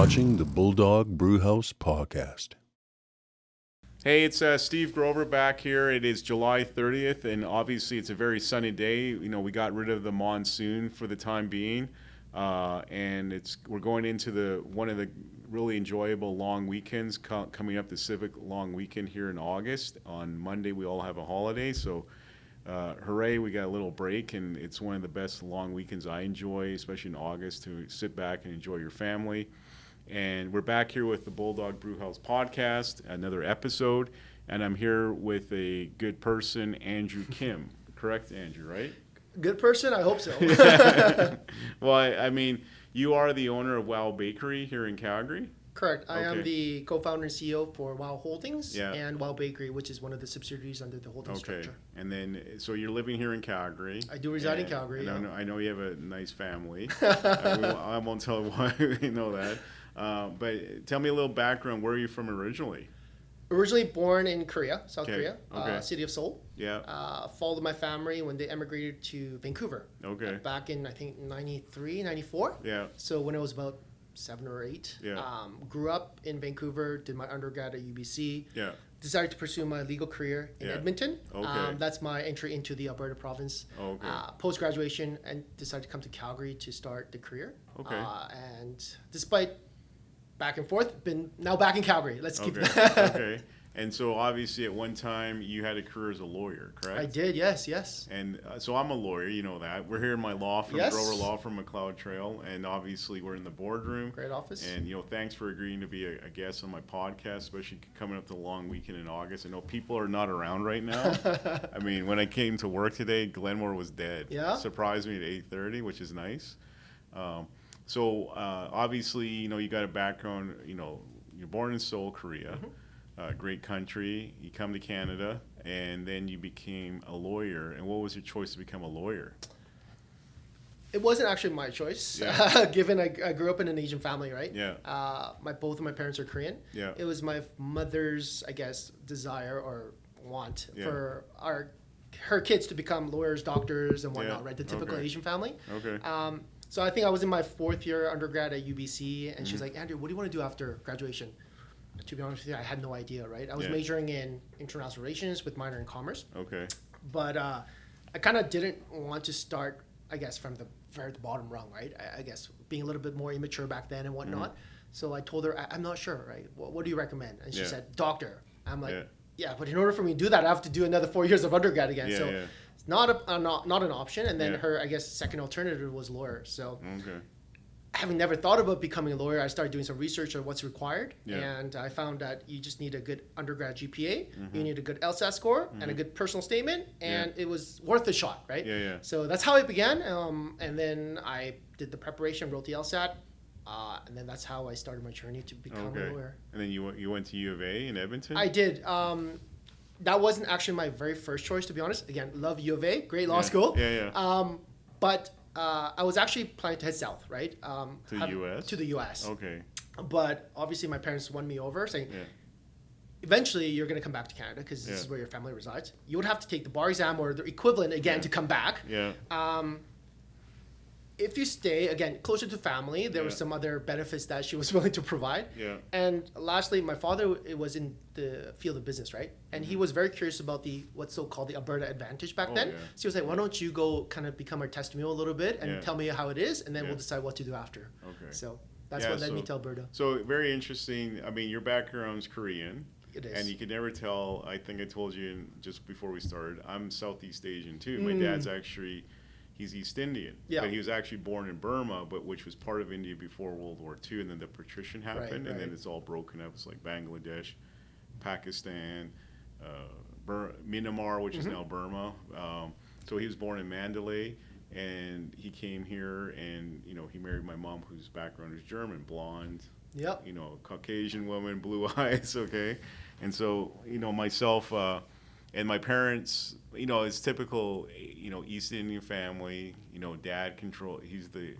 watching the Bulldog Brewhouse podcast. Hey, it's Steve Grover back here. It is July 30th, and obviously it's a very sunny day. You know, we got rid of the monsoon for the time being, and we're going into one of the really enjoyable long weekends coming up, the Civic Long Weekend here in August. On Monday, we all have a holiday, so hooray, we got a little break, and it's one of the best long weekends I enjoy, especially in August, to sit back and enjoy your family. And we're back here with the Bulldog Brewhouse podcast, another episode, and I'm here with a good person, Andrew Kim. Correct, Andrew, right? Good person? I hope so. Well, I mean, you are the owner of Wow Bakery here in Calgary? Correct. I am the co-founder and CEO for Wow Holdings and Wow Bakery, which is one of the subsidiaries under the holding structure. And then, so you're living here in Calgary. I do reside in Calgary, and I know you have a nice family. I won't tell why we know that. But tell me a little background. Where are you from originally? Originally born in Korea, South Korea, city of Seoul. Yeah. Followed my family when they emigrated to Vancouver. Okay. Back in, I think, 93, 94. Yeah. So when I was about 7 or 8. Yeah. Grew up in Vancouver, did my undergrad at UBC. Yeah. Decided to pursue my legal career in Edmonton. Okay. That's my entry into the Alberta province. Okay. Post-graduation, and decided to come to Calgary to start the career. Okay. And despite back and forth, been now back in Calgary. Let's keep that. Okay. And so obviously at one time you had a career as a lawyer, correct? I did, yes. And so I'm a lawyer, you know that. We're here in my law firm, Grover Law Firm, McLeod Trail, and obviously we're in the boardroom. Great office. And, you know, thanks for agreeing to be a guest on my podcast, especially coming up the long weekend in August. I know people are not around right now. I mean, when I came to work today, Glenmore was dead. Yeah. Surprised me at 8:30, which is nice. So obviously, you know, you got a background, you know, you're born in Seoul, Korea. Mm-hmm. Great country. You come to Canada, and then you became a lawyer. And what was your choice to become a lawyer? It wasn't actually my choice, given I grew up in an Asian family, right? Yeah. Both of my parents are Korean. Yeah. It was my mother's, I guess, desire or want for her kids to become lawyers, doctors, and whatnot, right? The typical Asian family. Okay. So I think I was in my 4th year undergrad at UBC, and she's like, Andrew, what do you want to do after graduation? To be honest with you, I had no idea, right? I was majoring in international relations with minor in commerce. Okay. But I kind of didn't want to start, I guess, from the very bottom rung, right? I guess being a little bit more immature back then and whatnot. Mm-hmm. So I told her, I'm not sure, right? What do you recommend? And she said, doctor. I'm like, but in order for me to do that, I have to do another 4 years of undergrad again. So it's not an option. And then her, I guess, second alternative was lawyer. So having never thought about becoming a lawyer, I started doing some research on what's required. Yeah. And I found that you just need a good undergrad GPA, you need a good LSAT score, and a good personal statement, and it was worth a shot, right? Yeah. So that's how it began. And then I did the preparation, wrote the LSAT, and then that's how I started my journey to become a lawyer. And then you went to U of A in Edmonton? I did. That wasn't actually my very first choice, to be honest. Again, love U of A, great law school. But I was actually planning to head south, right? To the U.S.? To the U.S. Okay. But obviously my parents won me over, saying, eventually you're going to come back to Canada because this is where your family resides. You would have to take the bar exam or the equivalent again to come back. Yeah. If you stay, again, closer to family, there were some other benefits that she was willing to provide. Yeah. And lastly, my father was in the field of business, right? And he was very curious about what's so-called the Alberta Advantage back then. Yeah. So he was like, why don't you go kind of become our testimonial a little bit and tell me how it is, and then we'll decide what to do after. Okay. So that's what led me to Alberta. So very interesting. I mean, your background's Korean. It is. And you could never tell. I think I told you just before we started, I'm Southeast Asian too. My dad's actually... He's East Indian, but he was actually born in Burma, which was part of India before World War II, and then the partition happened, and then it's all broken up. It's like Bangladesh, Pakistan, Myanmar, which is now Burma. So he was born in Mandalay, and he came here, and he married my mom, whose background is German, blonde, Caucasian woman, blue eyes, okay, and so myself. And my parents, it's typical, East Indian family, dad he's the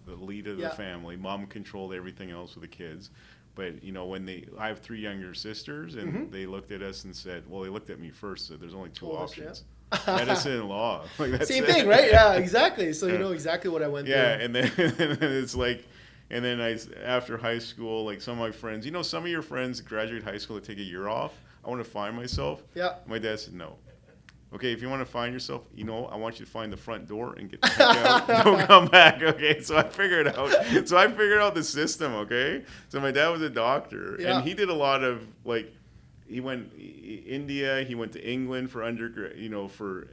lead of the family. Mom controlled everything else with the kids. But, I have 3 younger sisters, and they looked at us and said, well, they looked at me first, so there's only 2 options. Medicine and law. Like, that's Same thing, right? Yeah, exactly. So you know exactly what I went through. Yeah, and then it's like, And then after high school, like some of my friends, some of your friends graduate high school to take a year off. I want to find myself. Yeah. My dad said no. Okay, if you want to find yourself, I want you to find the front door and get the heck out. Don't come back. Okay, so I figured out the system. Okay, so my dad was a doctor, Yeah. and he did a lot of he went India, he went to England for undergrad, for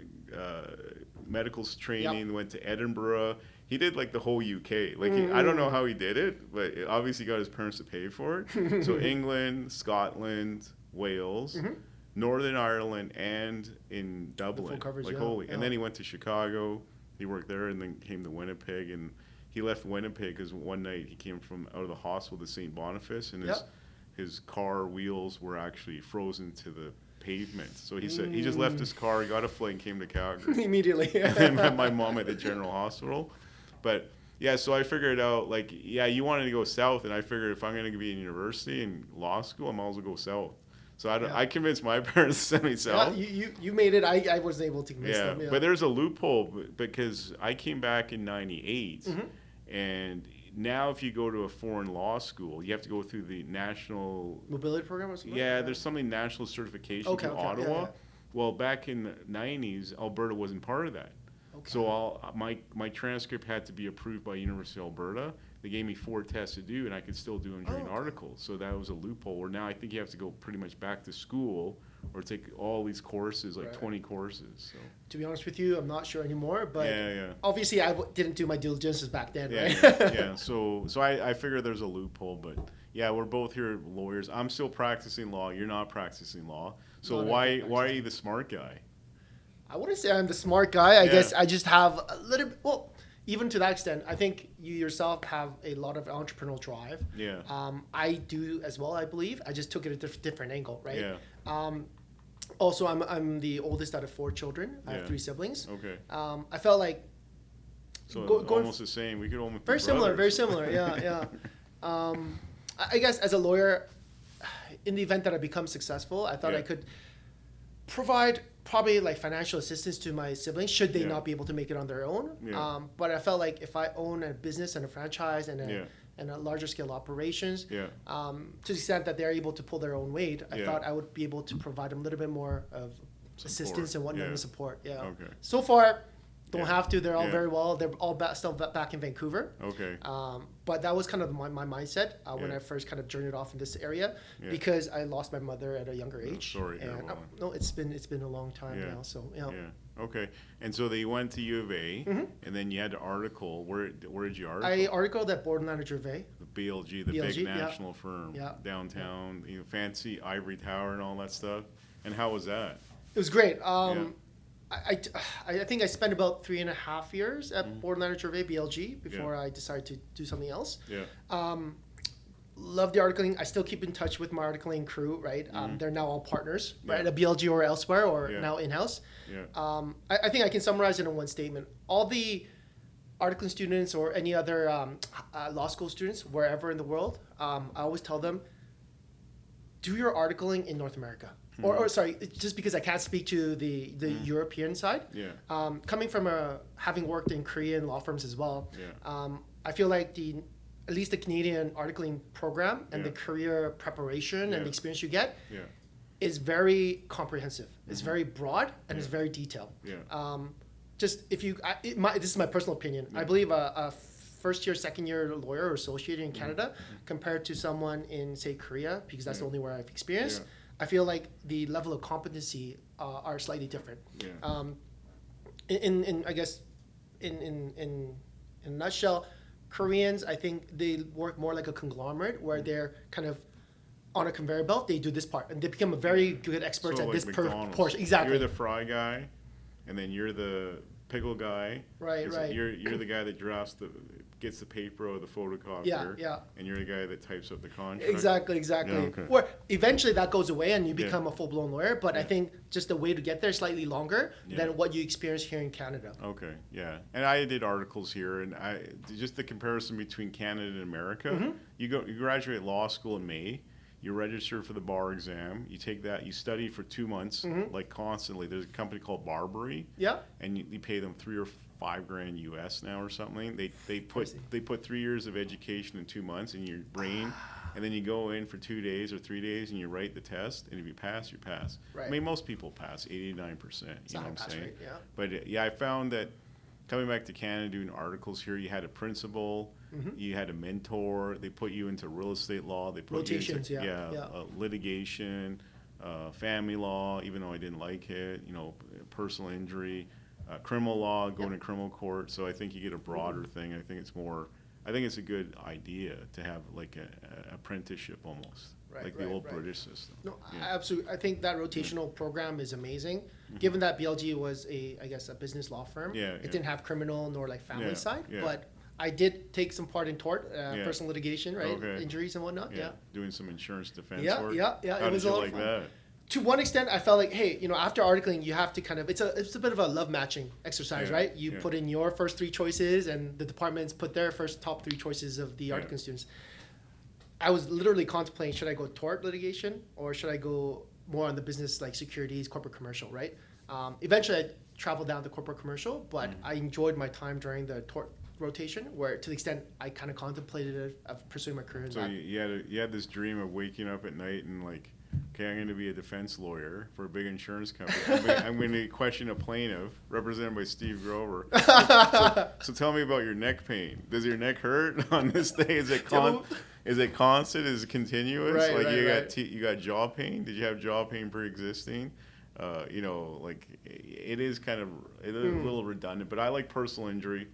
medical training. Yep. Went to Edinburgh. He did like the whole UK. I don't know how he did it, but obviously got his parents to pay for it. So England, Scotland, Wales. Mm-hmm. Northern Ireland and in Dublin, full coverage, yeah, holy. yeah. And then he went to Chicago. He worked there, and then came to Winnipeg. And he left Winnipeg because one night he came from out of the hospital to St. Boniface, and his car wheels were actually frozen to the pavement. So he said he just left his car, got a flight, and came to Calgary. Immediately. And then met my mom at the General Hospital. But yeah, so I figured out you wanted to go south, and I figured if I'm going to be in university and law school, I might as well go south. So I convinced my parents to send me south. Yeah, you made it. I wasn't able to convince them. Yeah, but there's a loophole because I came back in '98, and now if you go to a foreign law school, you have to go through the national mobility program or something. Yeah, there's something national certification through Ottawa. Yeah. Well, back in the '90s, Alberta wasn't part of that. Okay. So my transcript had to be approved by University of Alberta. They gave me 4 tests to do, and I could still do them during articles. So that was a loophole. Where now I think you have to go pretty much back to school or take all these courses, 20 courses. So. To be honest with you, I'm not sure anymore. But obviously I didn't do my due diligence back then, right? Yeah. So I figured there's a loophole, but yeah, we're both here lawyers. I'm still practicing law. You're not practicing law. So why are you the smart guy? I wouldn't say I'm the smart guy. I guess I just have a little bit. Well, even to that extent, I think you yourself have a lot of entrepreneurial drive. Yeah. I do as well, I believe. I just took it a different angle, right? Yeah. Also, I'm the oldest out of 4 children. I have 3 siblings. Okay. I felt like. So almost the same. We could almost. Very similar. Very similar. Yeah. I guess as a lawyer, in the event that I become successful, I thought I could provide probably financial assistance to my siblings should they not be able to make it on their own. But I felt like if I own a business and a franchise and a larger scale operations, to the extent that they're able to pull their own weight, I thought I would be able to provide them a little bit more of assistance and whatnot and support. Yeah. Okay. So far, don't have to. They're all very well. They're all still back in Vancouver. Okay. But that was kind of my mindset when I first kind of journeyed off in this area because I lost my mother at a younger age. Sorry. And no, it's been a long time now. So Yeah. Okay. And so they went to U of A, and then you had to article. Where did you article? I articled at Borderland at Gervais. The BLG, the big national firm downtown, fancy ivory tower and all that stuff. And how was that? It was great. I think I spent about 3.5 years at Borderland at Gervais BLG before I decided to do something else. Yeah. Love the articling. I still keep in touch with my articling crew, right? They're now all partners, right? At BLG or elsewhere or now in-house. Yeah. I think I can summarize it in one statement. All the articling students or any other law school students, wherever in the world, I always tell them, do your articling in North America. Or sorry, just because I can't speak to the European side. Yeah. Coming from having worked in Korean law firms as well, I feel like at least the Canadian articling program and the career preparation and the experience you get is very comprehensive. It's very broad and it's very detailed. Yeah. Just if you, this is my personal opinion. I believe a first year, second year lawyer or associate in Canada compared to someone in say Korea, because that's the only where I've experienced. I feel like the level of competency are slightly different. Yeah. In I guess in a nutshell, Koreans, I think they work more like a conglomerate where they're kind of on a conveyor belt. They do this part and they become a very good experts at this portion. Exactly. You're the fry guy, and then you're the pickle guy. Right. You're the guy that gets the paper or the photocopier. Yeah. And you're the guy that types up the contract. Exactly. Yeah, okay. Where eventually that goes away and you become a full-blown lawyer, but I think just the way to get there is slightly longer than what you experience here in Canada. Okay, yeah. And I did articles here, and just the comparison between Canada and America. You graduate law school in May. You register for the bar exam. You take that. You study for 2 months, constantly. There's a company called Barbary. Yeah. And you pay them $3,000 or $5,000 US now or something. They put 3 years of education in 2 months in your brain, and then you go in for 2 days or 3 days and you write the test, and if you pass, you pass. Right. I mean, most people pass 89%. You know what I'm saying? Rate, yeah. But I found that coming back to Canada, doing articles here, you had a principal, you had a mentor. They put you into real estate law. They put Rotations, you into yeah. litigation, family law, even though I didn't like it. Personal injury, criminal law, going to criminal court. So I think you get a broader thing. I think it's a good idea to have like a apprenticeship almost, like the old British system. No, absolutely. I think that rotational program is amazing. Given that BLG was a business law firm, it didn't have criminal nor like family side, but I did take some part in tort, personal litigation, right? Okay. Injuries and whatnot. Yeah. Doing some insurance defense work. Yeah. How It was did you a lot like of fun. that? To one extent, I felt like, hey, after articling, you have to kind of, it's a bit of a love matching exercise, right? You put in your first 3 choices, and the departments put their first top 3 choices of the articling students. I was literally contemplating, should I go tort litigation or should I go more on the business like securities, corporate commercial, right? Eventually, I traveled down to corporate commercial, but I enjoyed my time during the tort rotation, where to the extent I kind of contemplated it of pursuing my career in So that. you had this dream of waking up at night and like, okay, I'm going to be a defense lawyer for a big insurance company. I'm going to question a plaintiff represented by Steve Grover. So tell me about your neck pain. Does your neck hurt on this day? Is it constant? Is it continuous? You got jaw pain? Did you have jaw pain pre-existing? It is a little redundant, but I like personal injury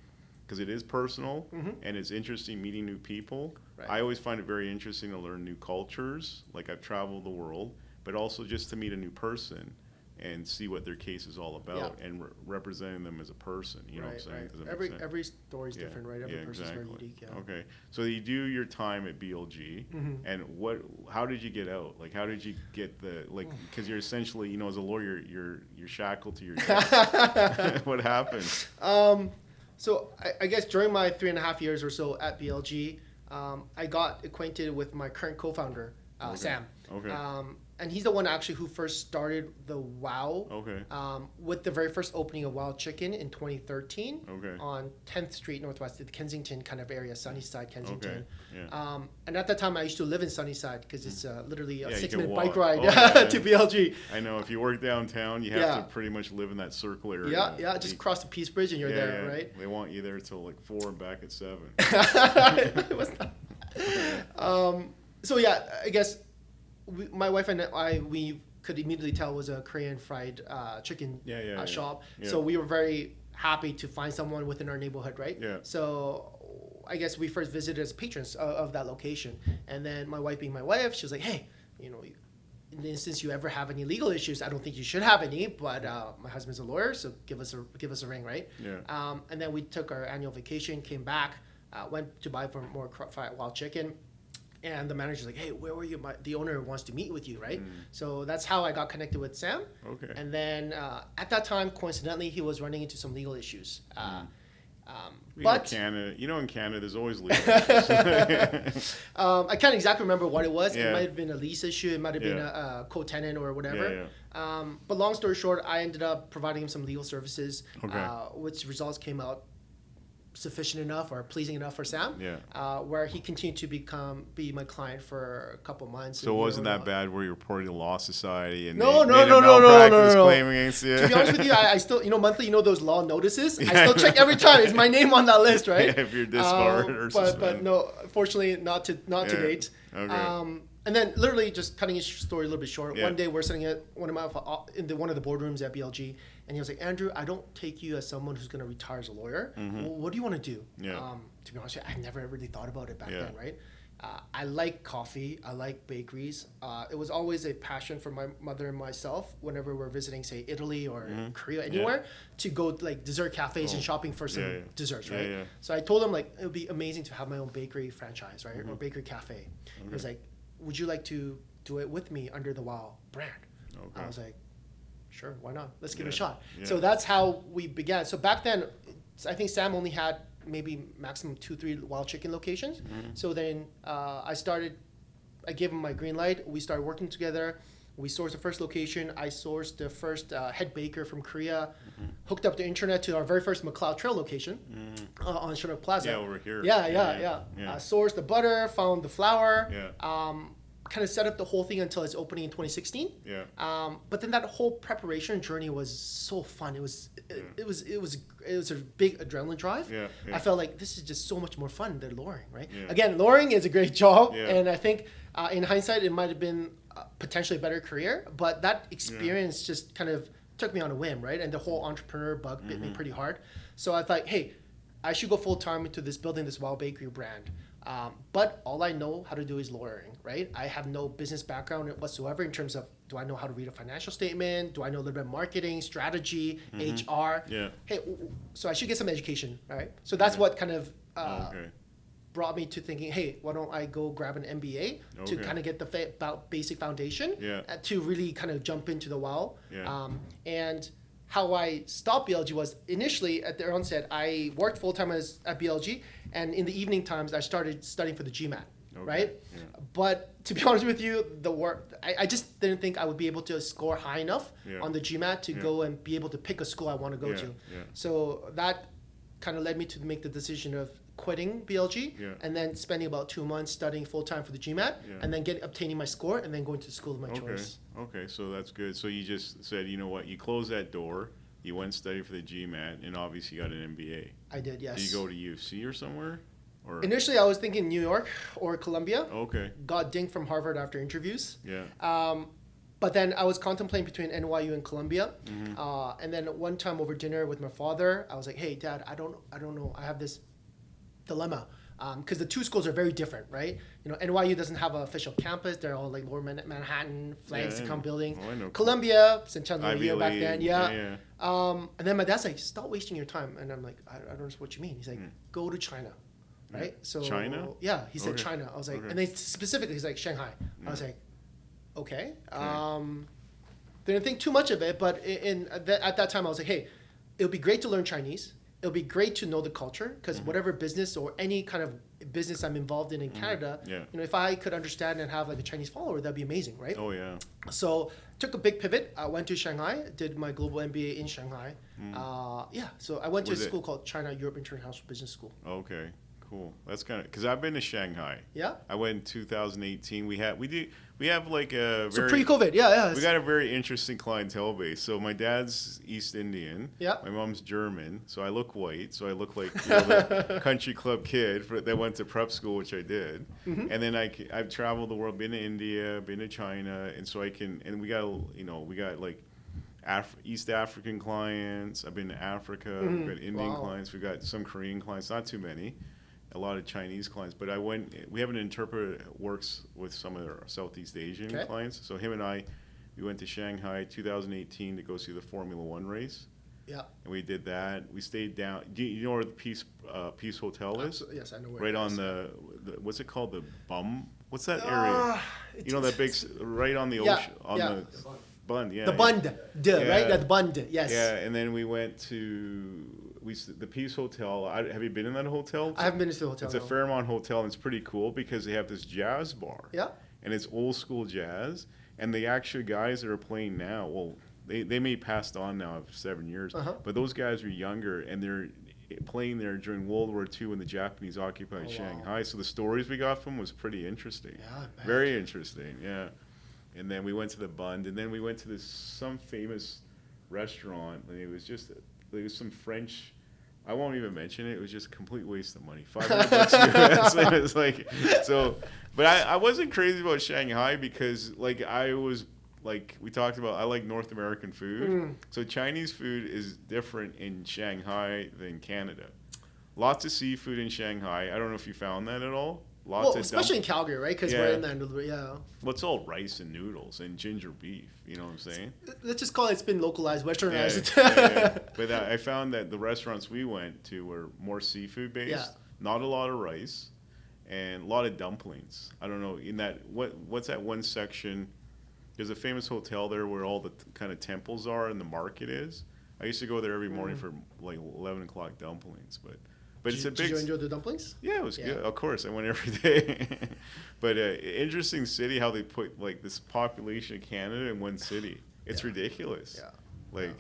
because it is personal and it's interesting meeting new people. Right. I always find it very interesting to learn new cultures. Like I've traveled the world, but also just to meet a new person and see what their case is all about and representing them as a person. You know what I'm saying? Does that make sense? Every story is different, right? Every person is very unique. Yeah. Okay, so you do your time at BLG, and how did you get out? Like, how did you get because you're essentially, as a lawyer, you're shackled to your desk. What happened? So I guess during my 3.5 years or so at BLG, I got acquainted with my current co-founder, Sam. Okay. And he's the one actually who first started the WOW. Okay. With the very first opening of WOW Chicken in 2013. Okay. On 10th Street Northwest, the Kensington kind of area, Sunnyside, Kensington. Okay. Yeah. And at that time, I used to live in Sunnyside because it's literally a 6-minute walk. bike ride to BLG. I know. If you work downtown, you have to pretty much live in that circle area. Yeah. Just cross the Peace Bridge and you're there, right? They want you there till like 4 and back at 7. It was not. I guess my wife and we could immediately tell it was a Korean fried chicken shop. Yeah. So we were very happy to find someone within our neighborhood, right? Yeah. So I guess we first visited as patrons of that location. And then my wife being my wife, she was like, hey, in the instance you ever have any legal issues, I don't think you should have any, but my husband's a lawyer, so give us a ring, right? Yeah. And then we took our annual vacation, came back, went to buy for more wild chicken. And the manager's like, hey, where were you? The owner wants to meet with you, right? So that's how I got connected with Sam. Okay. And then at that time, coincidentally, he was running into some legal issues. But Canada, in Canada, there's always legal issues. I can't exactly remember what it was. Yeah. It might have been a lease issue. It might have been a co-tenant or whatever. Yeah. But long story short, I ended up providing him some legal services, Okay. which results came out sufficient enough or pleasing enough for Sam, where he continued to be my client for a couple months. So it wasn't that bad where you reported to Law Society and No. claim against you? To be honest with you, I still, monthly, those law notices, I still check every time. Is my name on that list, right? Yeah, if you're disbarred or suspended. But no, fortunately, not to date. Okay. And then literally just cutting his story a little bit short. Yeah. One day we're sitting at one of the boardrooms at BLG, and he was like, Andrew, I don't take you as someone who's going to retire as a lawyer. Well, what do you want to do? Yeah. To be honest with you, I never really thought about it back Yeah. then, right? I like coffee. I like bakeries. It was always a passion for my mother and myself whenever we're visiting, say, Italy or Korea, anywhere, to go like dessert cafes and shopping for some desserts, right? Yeah. So I told him like it would be amazing to have my own bakery franchise, right, or bakery cafe. He was like, would you like to do it with me under the WOW brand? Okay. I was like, sure, why not? Let's give it a shot. Yeah. So that's how we began. So back then, I think Sam only had maybe maximum 2-3 wild chicken locations. So then I gave him my green light. We started working together. We sourced the first location. I sourced the first head baker from Korea, hooked up the internet to our very first McLeod Trail location on Chinook Plaza. Yeah, over here. Yeah. Sourced the butter, found the flour. Yeah. Kind of set up the whole thing until its opening in 2016. Yeah. But then that whole preparation journey was so fun. It was a big adrenaline drive. Yeah. I felt like this is just so much more fun than luring, right? Yeah. Again, luring is a great job, Yeah. and I think in hindsight it might have been potentially a better career. But that experience just kind of took me on a whim, right? And the whole entrepreneur bug bit me pretty hard. So I thought, hey, I should go full time into building this wild bakery brand. But all I know how to do is lawyering, right? I have no business background whatsoever in terms of, do I know how to read a financial statement? Do I know a little bit of marketing, strategy, HR? Yeah. Hey, so I should get some education, right? So that's what kind of Okay. brought me to thinking, hey, why don't I go grab an MBA to Okay. kind of get the basic foundation Yeah. to really kind of jump into the wow. Yeah. And how I stopped BLG was initially at the onset, I worked full time at BLG, and in the evening times, I started studying for the GMAT, right? Yeah. But to be honest with you, I just didn't think I would be able to score high enough on the GMAT to go and be able to pick a school I want to go to. Yeah. So that kind of led me to make the decision of quitting BLG and then spending about 2 months studying full time for the GMAT and then obtaining my score and then going to the school of my choice. Okay, so that's good. So you just said, you know what, you closed that door, you went and studied for the GMAT, and obviously you got an MBA. I did, yes. Did you go to UFC or somewhere? Or? Initially, I was thinking New York or Columbia. Okay. Got dinged from Harvard after interviews. Yeah. But then I was contemplating between NYU and Columbia. And then one time over dinner with my father, I was like, hey, Dad, I don't know. I have this dilemma. Because the two schools are very different, right? You know, NYU doesn't have an official campus. They're all like Lower Manhattan, flags to come building. Oh, I know. Columbia, St. John's Ivy back League, then, yeah. And then my dad's like, stop wasting your time. And I'm like, I don't know what you mean. He's like, go to China, right? So China? Yeah, he said Okay. China. I was like, Okay. and then specifically he's like Shanghai. I was like, okay. Didn't think too much of it, but at that time I was like, hey, it would be great to learn Chinese. It'll be great to know the culture because whatever business or any kind of business I'm involved in Canada, you know, if I could understand and have like a Chinese follower, that'd be amazing, right? Oh, yeah. So took a big pivot. I went to Shanghai, did my global MBA in Shanghai. So I went to a school called China Europe International Business School. Okay, cool. That's kind of, because I've been to Shanghai. Yeah. I went in 2018. We have like a So very pre-COVID, yeah. we got a very interesting clientele base. So my dad's East Indian. Yeah. My mom's German. So I look white. So I look like the country club kid that went to prep school, which I did. And then I've traveled the world, been to India, been to China, and so we got like East African clients. I've been to Africa. We've got Indian clients. We've got some Korean clients, not too many. A lot of Chinese clients, but we have an interpreter that works with some of our Southeast Asian clients. So him and we went to Shanghai 2018 to go see the Formula One race. Yeah. And we did that. We stayed down. Do you know where the Peace Hotel is? Yes, I know where right it on is. the what's it called? The Bum? What's that area? You know that big, right on the ocean, on the Bund, yeah. The Bund, right? The Bund, yes. Yeah, and then we went to the Peace Hotel. Have you been in that hotel? I haven't been to the hotel. It's a Fairmont hotel, and it's pretty cool because they have this jazz bar. Yeah. And it's old school jazz, and the actual guys that are playing now, well, they may passed on now after 7 years, but those guys are younger, and they're playing there during World War II when the Japanese occupied Shanghai. So the stories we got from was pretty interesting. Yeah, man. Very interesting, yeah. And then we went to the Bund, and then we went to some famous restaurant, and it was some French. I won't even mention it. It was just a complete waste of money. $500 US. It was like, so, but I wasn't crazy about Shanghai because like we talked about, I like North American food. So Chinese food is different in Shanghai than Canada. Lots of seafood in Shanghai. I don't know if you found that at all. Especially in Calgary, right? Because we're in that, Well, it's all rice and noodles and ginger beef. You know what I'm saying? Let's just call it. It's been localized, westernized. But I found that the restaurants we went to were more seafood based. Yeah. Not a lot of rice, and a lot of dumplings. I don't know in that what's that one section? There's a famous hotel there where all the kind of temples are and the market is. I used to go there every morning for like 11 o'clock dumplings, but but it's a Did big. you enjoy the dumplings? Yeah, it was Yeah. good. Of course, I went every day. But interesting city how they put like this population of Canada in one city. It's Yeah. ridiculous. Yeah. Like,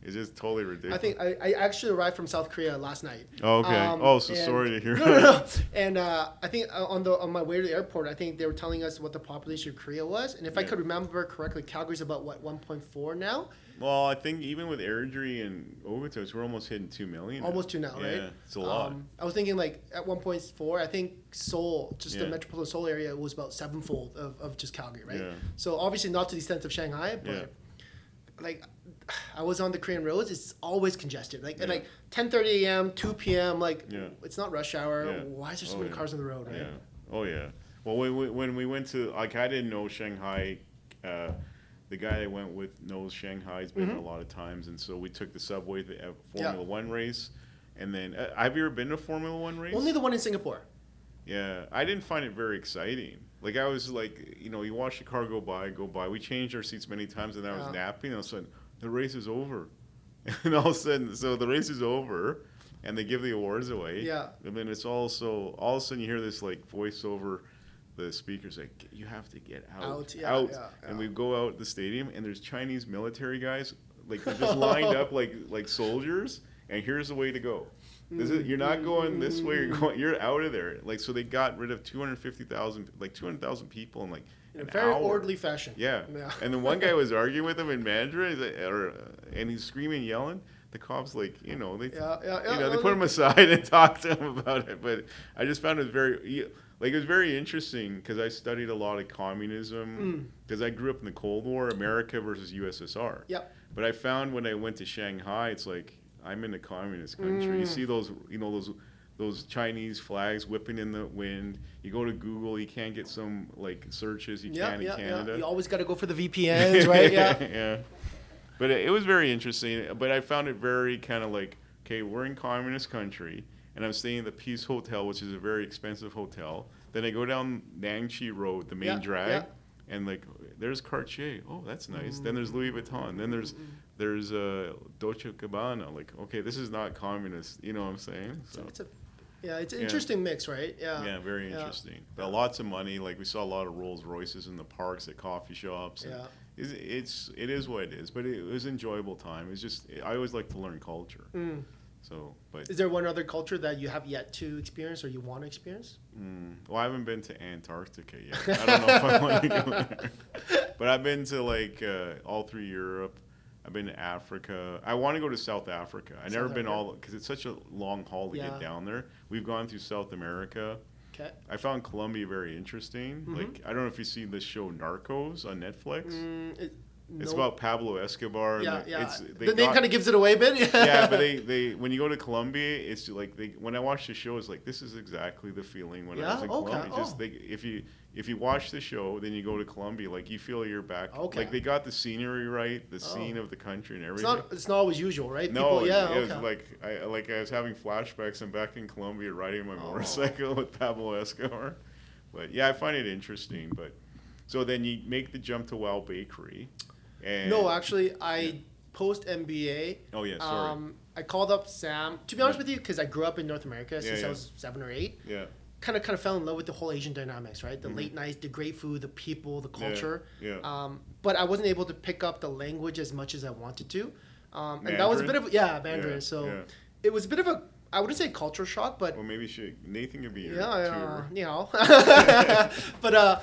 it's just totally ridiculous. I think I actually arrived from South Korea last night. Oh, okay. So and- sorry to hear No, that. no, no. And I think on my way to the airport, I think they were telling us what the population of Korea was, and if I Yeah. could remember correctly, Calgary's about what 1.4 now, Well, I think even with airy and Okotoks, we're almost hitting 2 million. almost 2 now, right? Yeah, it's a lot. I was thinking like at 1.4, I think Seoul, just the Yeah. metropolitan Seoul area, was about sevenfold of just Calgary, right? Yeah. So obviously not to the extent of Shanghai, but Yeah. like I was on the Korean roads, it's always congested. Like at Yeah. like 10:30 a.m., 2 p.m., like Yeah. it's not rush hour. Yeah. Why is there so Oh, many yeah. cars on the road, right? Yeah. Oh, yeah. Well, when we went to, like, I didn't know Shanghai. The guy I went with knows Shanghai. He's been there a lot of times. And so we took the subway to the Formula One race. And then, have you ever been to a Formula One race? Only the one in Singapore. Yeah. I didn't find it very exciting. Like, I was like, you watch the car go by. We changed our seats many times, and I was napping. And all of a sudden, the race is over. And all of a sudden, so the race is over. And they give the awards away. Yeah. And then it's also, all of a sudden you hear this like voiceover, the speakers like, you have to get out. Yeah. And we go out the stadium and there's Chinese military guys, like they're just lined up like soldiers. And here's the way to go. You're not going this way. You're out of there. Like, so they got rid of 200,000 people in like In a an very hour. orderly fashion. Yeah. And then one guy was arguing with him in Mandarin, and he's screaming, yelling. The cops, like, they put him aside and talked to him about it. But I just found it was very interesting because I studied a lot of communism because I grew up in the Cold War, America versus USSR. Yep. But I found when I went to Shanghai, it's like I'm in a communist country. You see those Chinese flags whipping in the wind. You go to Google, you can't get some like searches you can in Canada. You always got to go for the VPNs, right? Yeah. Yeah. But it was very interesting. But I found it very kind of like, okay, we're in communist country, and I'm staying at the Peace Hotel, which is a very expensive hotel. Then I go down Nangchi Road, the main drag, and like there's Cartier. Oh, that's nice. Then there's Louis Vuitton. Then there's Dolce & Gabbana. Like, okay, this is not communist. You know what I'm saying? So. It's an interesting mix, right? Yeah. Yeah, very interesting. But lots of money. Like we saw a lot of Rolls Royces in the parks at coffee shops. And it is what it is. But it was an enjoyable time. It's just I always like to learn culture. So, but is there one other culture that you have yet to experience or you want to experience? Well, I haven't been to Antarctica yet. I don't know if I want to go there. But I've been to like all through Europe. I've been to Africa. I want to go to South Africa. I've never been because it's such a long haul to get down there. We've gone through South America. Okay. I found Colombia very interesting. Like, I don't know if you've seen this show Narcos on Netflix. It's about Pablo Escobar. The name kind of gives it away a bit. Yeah, but they when you go to Colombia, it's like when I watch the show, it's like this is exactly the feeling when I was in Colombia. Just if you watch the show, then you go to Colombia, like you feel you're back. Okay. Like they got the scenery right, the scene of the country and everything. It's not always usual, right? No, People, it was like I was having flashbacks. I'm back in Colombia riding my motorcycle with Pablo Escobar. But yeah, I find it interesting. But so then you make the jump to Wow Bakery. And no, actually, post MBA. Oh yeah, sorry. I called up Sam. To be honest with you, because I grew up in North America since I was 7 or 8. Yeah. Kind of fell in love with the whole Asian dynamics, right? The late nights, the great food, the people, the culture. Yeah. But I wasn't able to pick up the language as much as I wanted to. And Mandarin? that was a bit of Mandarin. Yeah, so it was a bit of a, I wouldn't say culture shock, but Well, maybe Nathan could be your tutor. you know. But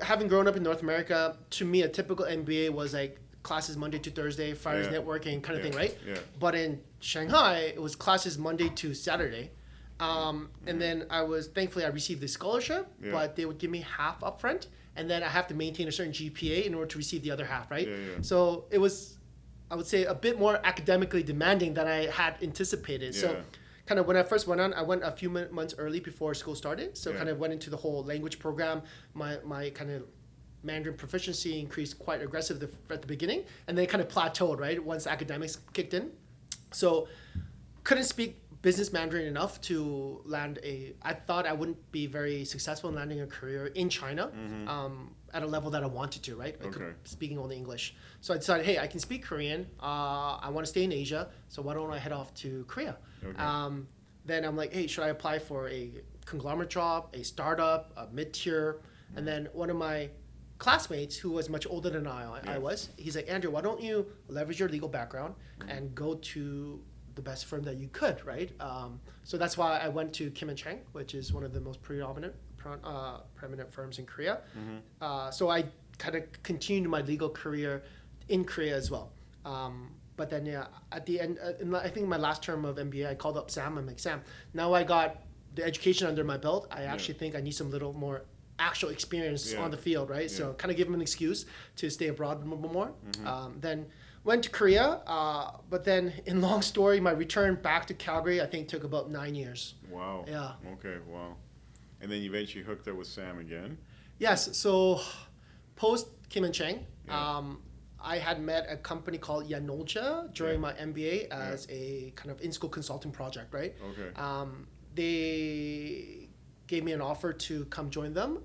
having grown up in North America, to me, a typical MBA was like classes Monday to Thursday, Fridays networking kind of thing, right? Yeah. But in Shanghai, it was classes Monday to Saturday. And then I received the scholarship, but they would give me half upfront, and then I have to maintain a certain GPA in order to receive the other half, right? Yeah. So it was, I would say, a bit more academically demanding than I had anticipated. Yeah. So kind of when I first went on, I went a few months early before school started. So kind of went into the whole language program. My kind of Mandarin proficiency increased quite aggressive at the beginning, and then kind of plateaued, right, once academics kicked in. So couldn't speak business Mandarin enough to land I thought I wouldn't be very successful in landing a career in China at a level that I wanted to, right? Speaking only English. So I decided, hey, I can speak Korean. I want to stay in Asia, so why don't I head off to Korea? Okay. then I'm like, hey, should I apply for a conglomerate job, a startup, a mid-tier? And then one of my classmates who was much older than I was, he's like, Andrew, why don't you leverage your legal background and go to the best firm that you could, right? So that's why I went to Kim and Chang, which is one of the most preeminent firms in Korea. So I kind of continued my legal career in Korea as well. But then, at the end, I think my last term of MBA, I called up Sam. I'm like, Sam, now I got the education under my belt. I actually think I need some little more actual experience on the field, right? So kind of give him an excuse to stay abroad more. Then went to Korea, but then in long story, my return back to Calgary, I think took about 9 years. Wow. Yeah. Okay, wow. And then you eventually hooked up with Sam again? Yes, so post Kim and Chang, I had met a company called Yanolja during my MBA as a kind of in-school consulting project, right? Okay. They gave me an offer to come join them,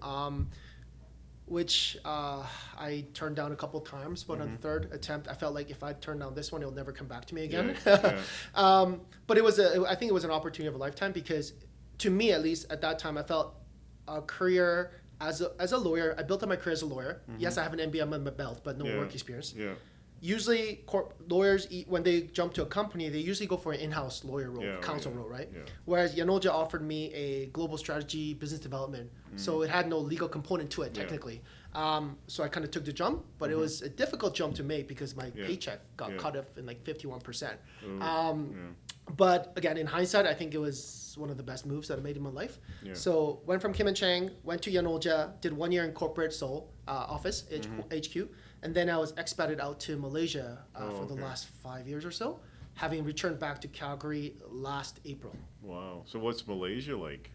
which I turned down a couple times, but on the third attempt, I felt like if I turn down this one, it'll never come back to me again. But I think it was an opportunity of a lifetime because, to me at least at that time, I felt a career as a lawyer. I built up my career as a lawyer. Yes, I have an MBA under my belt, but no work experience. Yeah. Usually, lawyers, when they jump to a company, they usually go for an in-house lawyer role, counsel role, right? Yeah. Whereas Yanolja offered me a global strategy, business development, so it had no legal component to it technically. So I kind of took the jump, but it was a difficult jump to make because my paycheck got cut off in like 51%. But again, in hindsight, I think it was one of the best moves that I made in my life. Yeah. So went from Kim and Chang, went to Yanolja, did 1 year in corporate Seoul office, HQ, and then I was expatriated out to Malaysia for the last 5 years or so, having returned back to Calgary last April. Wow. So what's Malaysia like?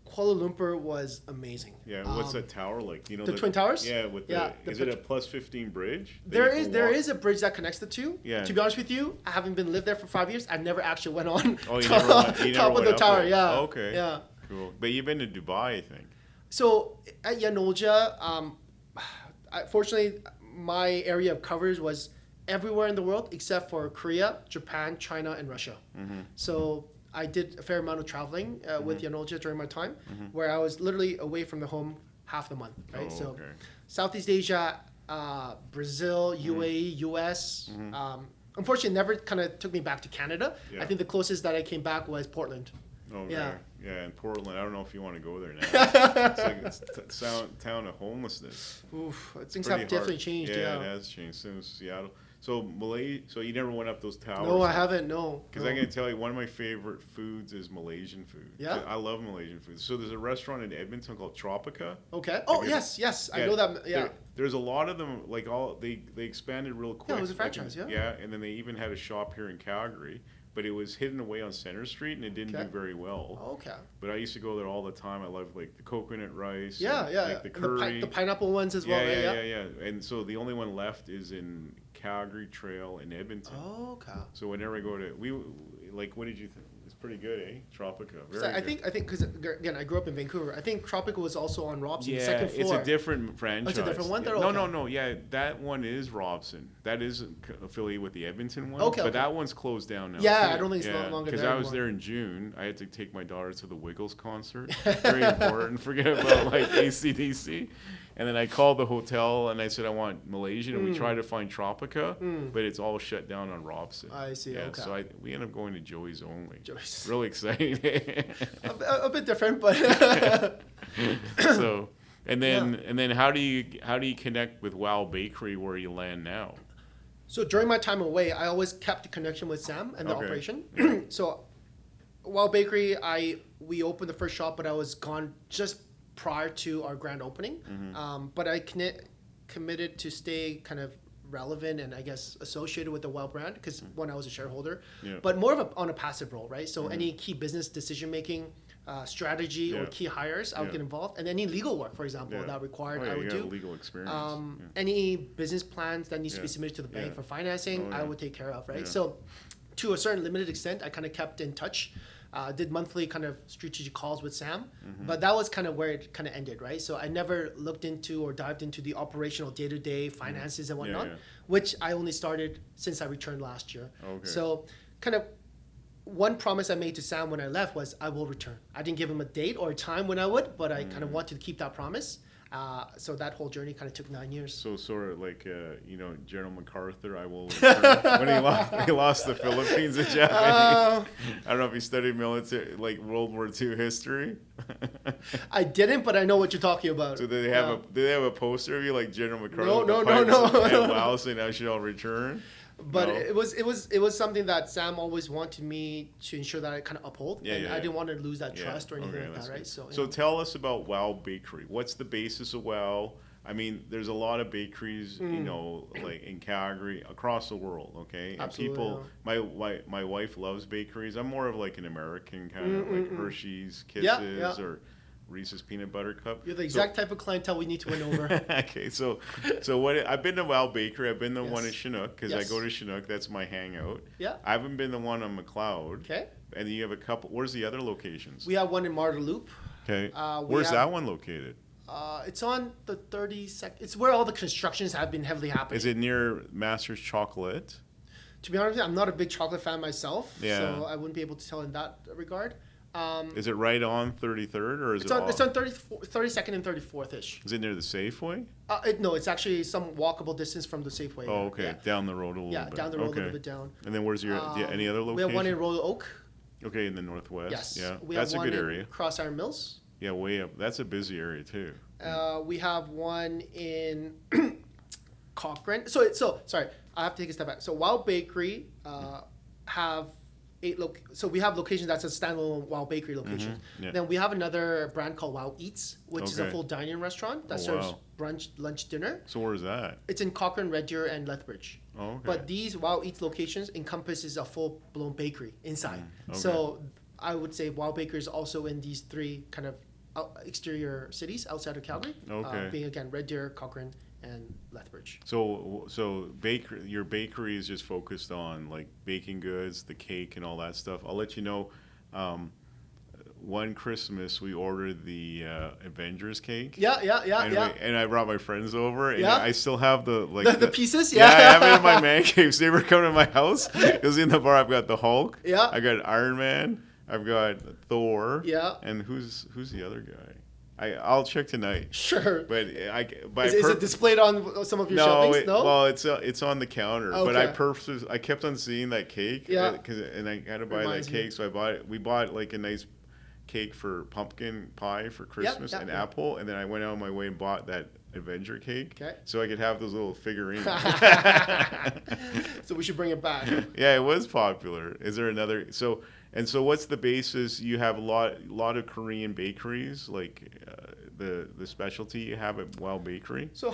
Kuala Lumpur was amazing. Yeah, what's that tower like? You know the Twin Towers? Yeah, is it a plus 15 bridge? There is a bridge that connects the two. Yeah. To be honest with you, I haven't lived there for 5 years. I never actually went on top of the tower. There? Yeah. Oh, okay. Yeah. Cool. But you've been to Dubai, I think. So at Yanolja, fortunately, my area of coverage was everywhere in the world except for Korea, Japan, China, and Russia. So I did a fair amount of traveling with Yanolja during my time, where I was literally away from the home half the month, right? So Southeast Asia, Brazil, UAE, US. Unfortunately, it never kind of took me back to Canada. Yeah. I think the closest that I came back was Portland. Okay. Yeah, in Portland. I don't know if you want to go there now. It's like town of homelessness. Oof, things have definitely changed. Yeah, it has changed since Seattle. So so you never went up those towers? No, I haven't. No. Because I'm gonna tell you, one of my favorite foods is Malaysian food. Yeah. I love Malaysian food. So there's a restaurant in Edmonton called Tropica. Okay. Oh yes, I know that. Yeah. There's a lot of them. Like they expanded real quick. Yeah, it was a franchise. Yeah, and then they even had a shop here in Calgary. But it was hidden away on Center Street, and it didn't do very well. Okay. But I used to go there all the time. I love like the coconut rice. Yeah. Like the curry. The pineapple ones as well. Yeah. And so the only one left is in Calgary Trail in Edmonton. Oh, okay. So whenever I go to what did you think? It's pretty good, eh? Tropica. I think because again I grew up in Vancouver. I think Tropica was also on Robson, the second floor. It's a different franchise. Oh, it's a different one. No. Yeah, that one is Robson. That is affiliated with the Edmonton one. Okay. But that one's closed down now. Yeah, I don't think it's no longer there. Because I was there in June. I had to take my daughter to the Wiggles concert. Very important. Forget about like AC/DC. And then I called the hotel and I said I want Malaysian, and we tried to find Tropica, but it's all shut down on Robson. I see. Yeah, okay. So we ended up going to Joey's only. Joey's. Really exciting. a bit different, but. So, and then how do you connect with Wow Bakery where you land now? So during my time away, I always kept the connection with Sam and the operation. So, Wow Bakery, we opened the first shop, but I was gone just prior to our grand opening. But I committed to stay kind of relevant and I guess associated with the Wow brand because when I was a shareholder, but more on a passive role, right? So any key business decision making, strategy or key hires, I would get involved, and any legal work, for example, that required I would do. Legal experience. Any business plans that needs to be submitted to the bank for financing, I would take care of, right? So to a certain limited extent, I kind of kept in touch. Did monthly kind of strategic calls with Sam, but that was kind of where it kind of ended, right? So I never looked into or dived into the operational day-to-day finances and whatnot, which I only started since I returned last year. Okay. So kind of one promise I made to Sam when I left was I will return. I didn't give him a date or a time when I would, but I kind of wanted to keep that promise. So that whole journey kind of took 9 years. So sort of like General MacArthur, I will return. When he lost the Philippines in Japan. I don't know if he studied military, like World War II history. I didn't, but I know what you're talking about. So did they have a poster of you like General MacArthur? No. And Wow saying I shall return. But No? it was something that Sam always wanted me to ensure that I kind of uphold, and I didn't want to lose that trust or anything like that, right? Good. So So tell us about Wow Bakery. What's the basis of Wow? I mean, there's a lot of bakeries, like in Calgary, across the world. Okay, and Absolutely, my wife loves bakeries. I'm more of like an American kind of like Hershey's Kisses or Reese's Peanut Butter Cup. You're the exact type of clientele we need to win over. Okay, so what I've been to Wow Bakery. I've been to one in Chinook because I go to Chinook. That's my hangout. Yeah. I haven't been to one on McLeod. Okay. And you have a couple. Where's the other locations? We have one in Marda Loop. Okay. Where's that one located? It's on the 32nd. It's where all the constructions have been heavily happening. Is it near Master's Chocolate? To be honest with you, I'm not a big chocolate fan myself, Yeah. so I wouldn't be able to tell in that regard. Is it right on 33rd or is It's it on 32nd and 34th-ish. Is it near the Safeway? No, it's actually some walkable distance from the Safeway. Oh, okay. Yeah. Down the road a little bit. Yeah, down the road okay. a little bit down. And then where's your any other location? We have one in Royal Oak. Okay, in the northwest. Yes. Yeah. We That's have a one good in area. Cross Iron Mills. Yeah, way up. That's a busy area too. We have one in Cochrane. So sorry, I have to take a step back. So Wow Bakery have so we have locations that's a standalone Wow Bakery location. Yeah. Then we have another brand called Wow Eats, which is a Okay. full dining restaurant that Oh, serves wow. brunch, lunch, dinner. So where's that? It's in Cochrane, Red Deer, and Lethbridge. Oh, okay. But these Wow Eats locations encompasses a full-blown bakery inside. okay. So I would say Wow Bakery is also in these three kind of exterior cities outside of Calgary. Okay. Being again Red Deer, Cochrane, and Lethbridge. So your bakery is just focused on like baking goods, the cake, and all that stuff. I'll let you know. One Christmas we ordered the Avengers cake. Yeah. And I brought my friends over, and Yeah. I still have the The pieces, Yeah, I have it in my man cave. So they were coming to my house. It was in the bar. I've got the Hulk. Yeah. I got Iron Man. I've got Thor. Yeah. And who's the other guy? I'll check tonight. Sure. But Is it displayed on some of your shelvings? No. Well, it's on the counter. But Okay. I kept on seeing that cake. Yeah. And I had to buy Reminds that me. cake, so we bought like a nice cake for pumpkin pie for Christmas and apple, and then I went out on my way and bought that Avenger cake, Okay. so I could have those little figurines. So we should bring it back. Yeah, it was popular. Is there another? So what's the basis? You have a lot of Korean bakeries, like the specialty you have at Wow Bakery. So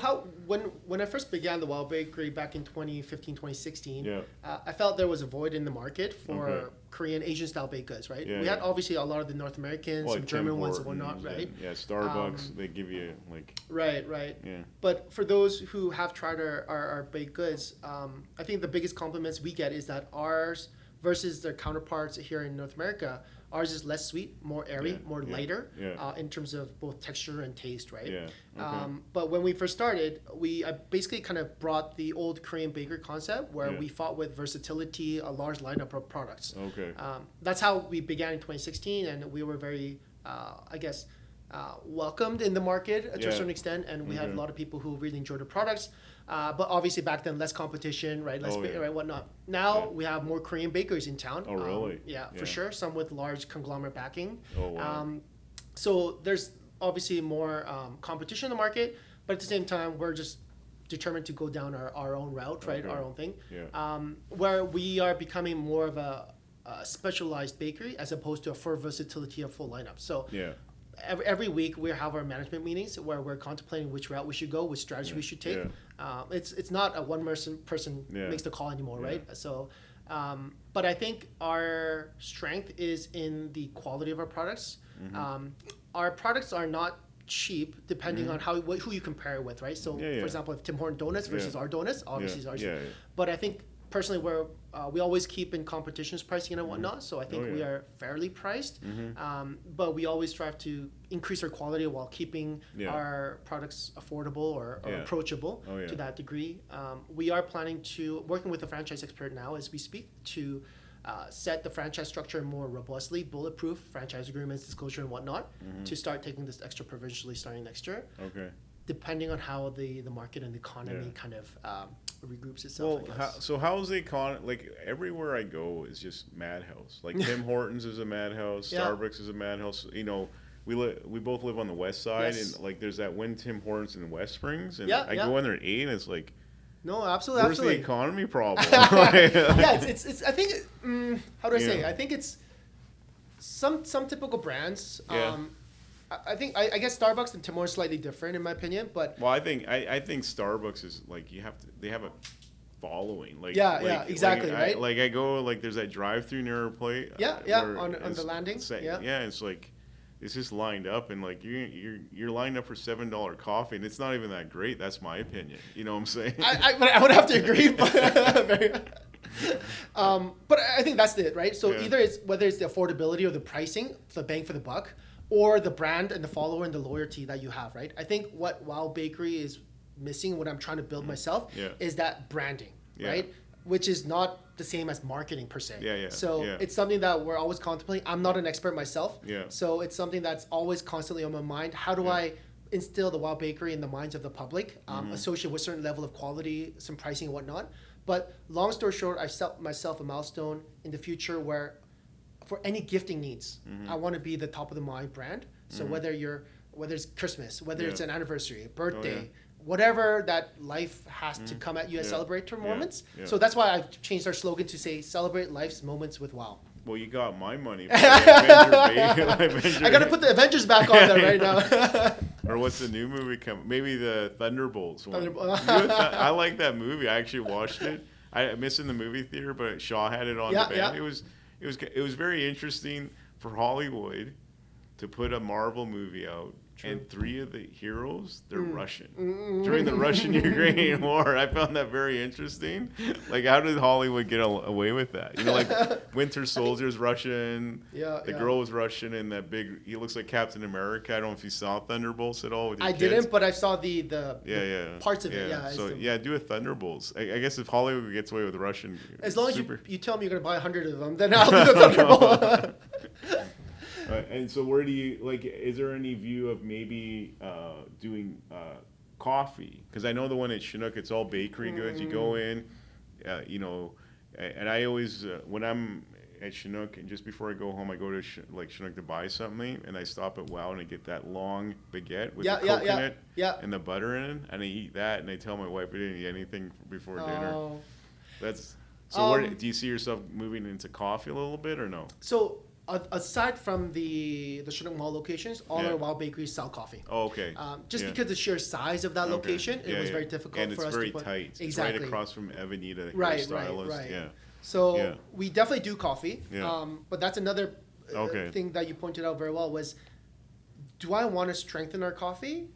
when I first began the Wow Bakery back in 2015, 2016, Yeah. I felt there was a void in the market for Okay. Korean Asian style baked goods, right? Yeah, we had yeah. obviously a lot of the North Americans, Well, some like German Tim ones and Hortons whatnot, right? and, Starbucks. They give you like Right. yeah. But for those who have tried our baked goods, I think the biggest compliments we get is that ours versus their counterparts here in North America, ours is less sweet, more airy, more lighter in terms of both texture and taste, right? Yeah. Okay. But when we first started, I basically kind of brought the old Korean bakery concept where we fought with versatility, a large lineup of products. Okay. That's how we began in 2016, and we were very, welcomed in the market to a certain extent, and we had a lot of people who really enjoyed the products. But obviously back then, less competition, right? Right, whatnot. Now we have more Korean bakeries in town. Oh, really? For sure. Some with large conglomerate backing. Oh, wow. So there's obviously more competition in the market, but at the same time, we're just determined to go down our own route, right? Okay. Our own thing. Yeah. Where we are becoming more of a specialized bakery as opposed to a full versatility of full lineup. So Yeah. every week we have our management meetings where we're contemplating which route we should go, which strategy we should take. It's not a one person makes the call anymore, right? So, but I think our strength is in the quality of our products. Our products are not cheap depending on who you compare it with, right? So, for example, if Tim Horton donuts versus our donuts, obviously ours. But I think personally, we always keep in competitions pricing and whatnot, so I think we are fairly priced. But we always strive to increase our quality while keeping our products affordable or approachable to that degree. We are planning to working with a franchise expert now as we speak to set the franchise structure more robustly, bulletproof franchise agreements, disclosure, and whatnot, to start taking this extra provincially starting next year. Okay. Depending on how the market and the economy Yeah. kind of regroups itself. Well, I guess. so how's the like everywhere I go is just madhouse. Like Tim Hortons is a madhouse, Yeah. Starbucks is a madhouse. You know, we both live on the west side, Yes. and like there's that one Tim Hortons in West Springs, and Yeah, I yeah. go in there at 8, and it's like, No, absolutely, where's absolutely. the economy problem? Yeah, it's I think how do I say? Yeah. I think it's some typical brands. Yeah. I think I guess Starbucks and Tim Hortons slightly different in my opinion, but Well, I think Starbucks is like they have a following. Like Yeah, like, yeah, exactly, right? I go like there's that drive-through near our plate. Yeah, on it's- the landing, yeah. Yeah, it's like it's just lined up, and like you're lined up for $7 coffee, and it's not even that great. That's my opinion. You know what I'm saying? but I would have to agree. But I think that's it, right? So Yeah. either it's whether it's the affordability or the pricing, the bang for the buck, or the brand and the follower and the loyalty that you have, right? I think what Wow Bakery is missing, what I'm trying to build myself, Yeah. is that branding, Yeah. right? Which is not the same as marketing per se. Yeah, yeah, So yeah. it's something that we're always contemplating. I'm not an expert myself. Yeah. So it's something that's always constantly on my mind. How do I instill the Wow Bakery in the minds of the public, associated with a certain level of quality, some pricing and whatnot. But long story short, I've set myself a milestone in the future where for any gifting needs, I want to be the top of the mind brand. So whether it's Christmas, whether it's Yeah. an anniversary, a birthday, yeah. whatever that life has to come at you and Yeah. celebrate your Yeah. moments. Yeah. So that's why I've changed our slogan to say celebrate life's moments with Wow. Well, you got my money. For the Avenger I gotta put the Avengers back on there right now. Or what's the new movie coming? Maybe the Thunderbolts one. Thunderbolt- I like that movie. I actually watched it. I missed it in the movie theater, but Shaw had it on Yeah, demand. yeah. It was very interesting for Hollywood to put a Marvel movie out. And 3 of the heroes, they're Russian. During the Russian-Ukrainian War, I found that very interesting. Like, how did Hollywood get away with that? You know, like Winter Soldier's Russian. Yeah, The yeah. girl was Russian, and that he looks like Captain America. I don't know if you saw Thunderbolts at all with your I kids. didn't, but I saw the parts of it. Yeah. So it's the- yeah, do a Thunderbolts. I guess if Hollywood gets away with Russian, As long as super. you tell me you're gonna buy 100 of them, then I'll do the Thunderbolt. And so where do you like? Is there any view of maybe doing coffee? Because I know the one at Chinook, it's all bakery goods. You go in, you know, and I always when I'm at Chinook and just before I go home, I go to Chinook to buy something, and I stop at Wow and I get that long baguette with the coconut and the butter in it, and I eat that, and I tell my wife I didn't eat anything before dinner. Oh. That's so. Where, do you see yourself moving into coffee a little bit or no? So aside from the Chinook Mall locations, all Yeah. our Wow bakeries sell coffee. Oh, okay. Just Yeah. because the sheer size of that Okay. location, it Yeah, was yeah. very difficult and for it's us very to put. tight. Exactly. It's right across from Evanita Right. Hairstylist. Yeah. So Yeah. we definitely do coffee. Yeah. But that's another Okay. thing that you pointed out very well was, do I want to strengthen our coffee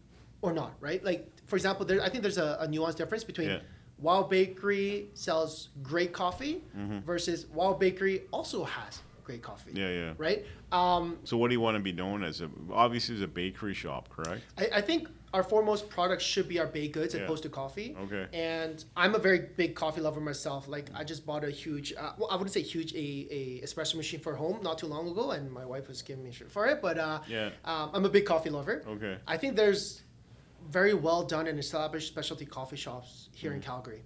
or not, right? Like, for example, I think there's a nuanced difference between Yeah. Wow Bakery sells great coffee Mm-hmm. versus Wow Bakery also has great coffee. Yeah, yeah. Right? So what do you want to be known as? Obviously, as a bakery shop, correct? I think our foremost product should be our baked goods as Yeah. opposed to coffee. Okay. And I'm a very big coffee lover myself. Like I just bought a huge, well, I wouldn't say huge, a espresso machine for home not too long ago, and my wife was giving me shit for it. But Yeah. I'm a big coffee lover. Okay. I think there's very well done and established specialty coffee shops here in Calgary,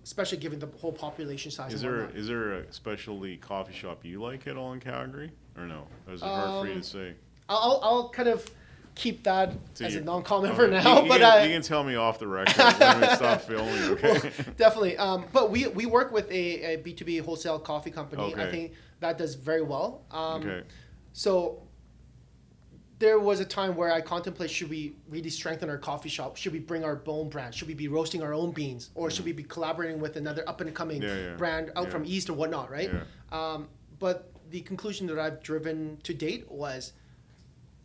especially given the whole population size. Is and there whatnot. is there a specialty coffee shop you like at all in Calgary, or no? Or is it hard for you to say? I'll kind of keep that So as a you- non-comment Okay. for now. You but can, you can tell me off the record when we stop filming, okay? Definitely. But we work with a B2B wholesale coffee company. I Okay. think that does very well. Okay. So there was a time where I contemplate, should we really strengthen our coffee shop? Should we bring our own brand? Should we be roasting our own beans? Or should we be collaborating with another up and coming Yeah, yeah. brand out Yeah. from East or whatnot, right? Yeah. But the conclusion that I've driven to date was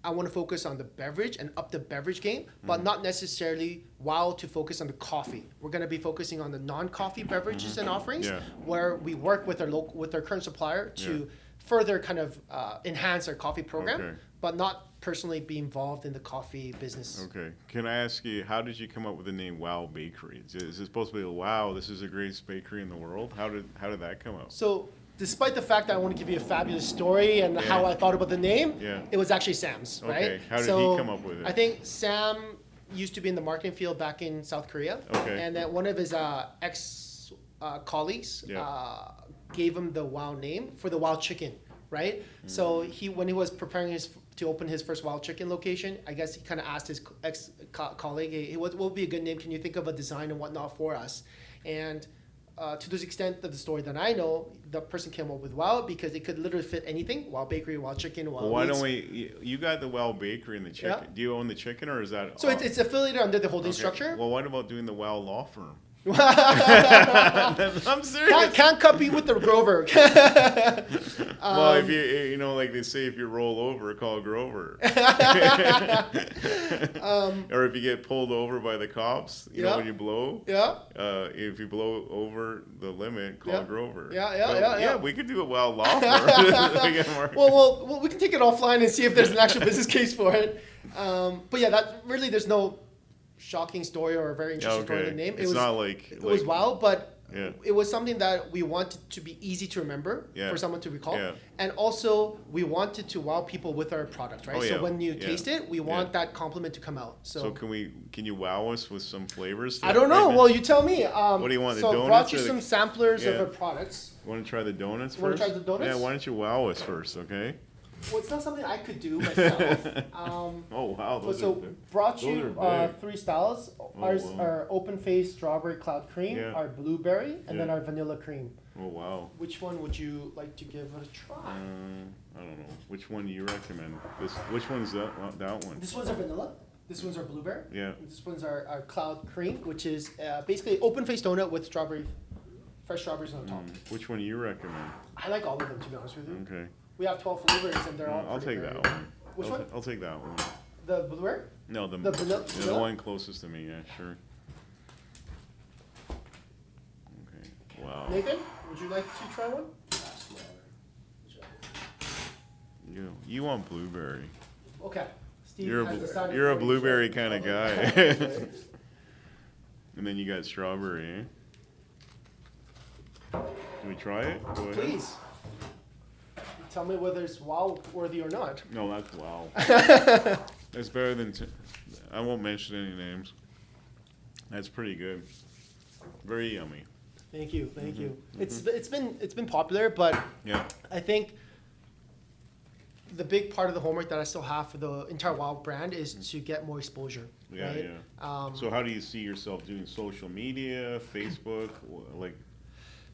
I want to focus on the beverage and up the beverage game, but not necessarily to focus on the coffee. We're going to be focusing on the non-coffee beverages and offerings, Yeah. where we work with our current supplier to Yeah. further kind of enhance our coffee program, Okay. but not personally be involved in the coffee business. Okay. Can I ask you, how did you come up with the name Wow Bakery? Is it supposed to be, wow, this is the greatest bakery in the world? How did that come out? So despite the fact that I want to give you a fabulous story and how I thought about the name, it was actually Sam's, right? Okay. How did he come up with it? I think Sam used to be in the marketing field back in South Korea. Okay. And then one of his ex colleagues gave him the WOW name for the WOW chicken, right? So when he was preparing to open his first WOW chicken location, I guess he kind of asked his ex colleague, hey, what would be a good name? Can you think of a design and whatnot for us? And to this extent of the story that I know, the person came up with WOW because it could literally fit anything. WOW Bakery, WOW Chicken, WOW Why Meats. don't we? You got the WOW Bakery and the chicken. Yeah. Do you own the chicken or is that? So it's affiliated under the holding Okay. structure. Well, what about doing the WOW Law Firm? I'm serious. Can't compete with the Grover. Well, if you know, like they say, if you roll over, call Grover. Or if you get pulled over by the cops, you know when you blow. Yeah. If you blow over the limit, call Grover. Yeah. We could do a WOW Law Firm. Well, we can take it offline and see if there's an actual business case for it. But yeah, that really there's no shocking story or a very interesting story in the name. It's not like it was WOW, but Yeah. it was something that we wanted to be easy to remember for someone to recall. Yeah. And also, we wanted to wow people with our product, right? Oh, So yeah. when you Yeah. taste it, we want that compliment to come out. So can you wow us with some flavors? I don't know. Well, you tell me. What do you want, the So I donuts brought you or the- some samplers of Yeah. our products. Want to try the donuts Wanna first? try the donuts? Yeah, why don't you wow us first, okay? Well, it's not something I could do myself. Oh, wow. But Those so are, brought those you are big. 3 styles. Ours wow. are open face strawberry cloud cream, Yeah. our blueberry, and then Yeah. our vanilla cream. Oh, wow. Which one would you like to give it a try? I don't know. Which one do you recommend? Which one's that one? This one's our vanilla. This one's our blueberry. Yeah. And this one's our cloud cream, which is basically open face donut with fresh strawberries on top. Which one do you recommend? I like all of them, to be honest with you. Okay. We have 12 flavors, and they're all I'll pretty take varied. that one. Which one? I'll take that one. The blueberry? No, the vanilla? yeah, the one closest to me, yeah, sure. Okay. Wow. Nathan, would you like to try one? You want blueberry. Okay. Steve You're has decided a for you. blueberry kind of guy. And then you got strawberry, eh? Can we try it? Go ahead. Please. Tell me whether it's wow worthy or not. No, that's wow. That's better than. I won't mention any names. That's pretty good. Very yummy. Thank you. It's been popular, but Yeah. I think the big part of the homework that I still have for the entire WOW brand is to get more exposure. Yeah, right? yeah. So how do you see yourself doing social media, Facebook, like?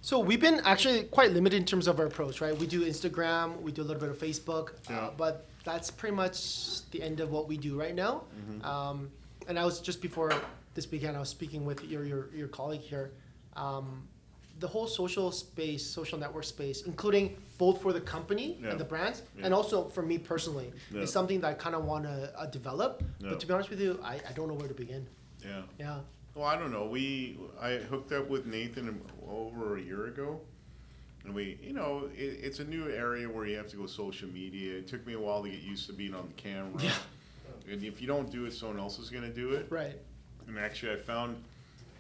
So we've been actually quite limited in terms of our approach, right? We do Instagram, we do a little bit of Facebook, Yeah. but that's pretty much the end of what we do right now. Mm-hmm. And I was just before this weekend, I was speaking with your colleague here. The whole social space, social network space, including both for the company Yeah. and the brands, Yeah. and also for me personally, Yeah. is something that I kind of want to develop. Yeah. But to be honest with you, I don't know where to begin. Yeah. Yeah. Well, I don't know. I hooked up with Nathan over a year ago, and it's a new area where you have to go social media. It took me a while to get used to being on the camera. Yeah. And if you don't do it, someone else is going to do it. Right. And actually, I found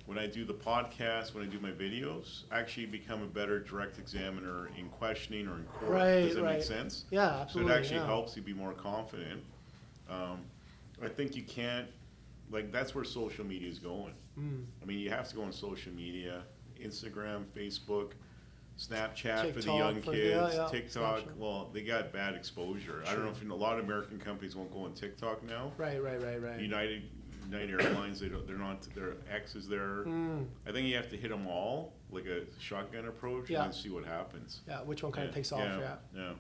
when I do the podcast, when I do my videos, I actually become a better direct examiner in questioning or in court. Right, Does that right. make sense? Yeah, So absolutely. it actually yeah. helps you be more confident. I think you can't, that's where social media is going. I mean, you have to go on social media, Instagram, Facebook, Snapchat for the young TikTok kids, TikTok. Snapchat. Well, they got bad exposure. I don't know if a lot of American companies won't go on TikTok now. Right. United Airlines, they're not. Their X is there. I think you have to hit them all, like a shotgun approach, Yeah. and then see what happens. Yeah, which one kind of takes off? Yeah. Yeah.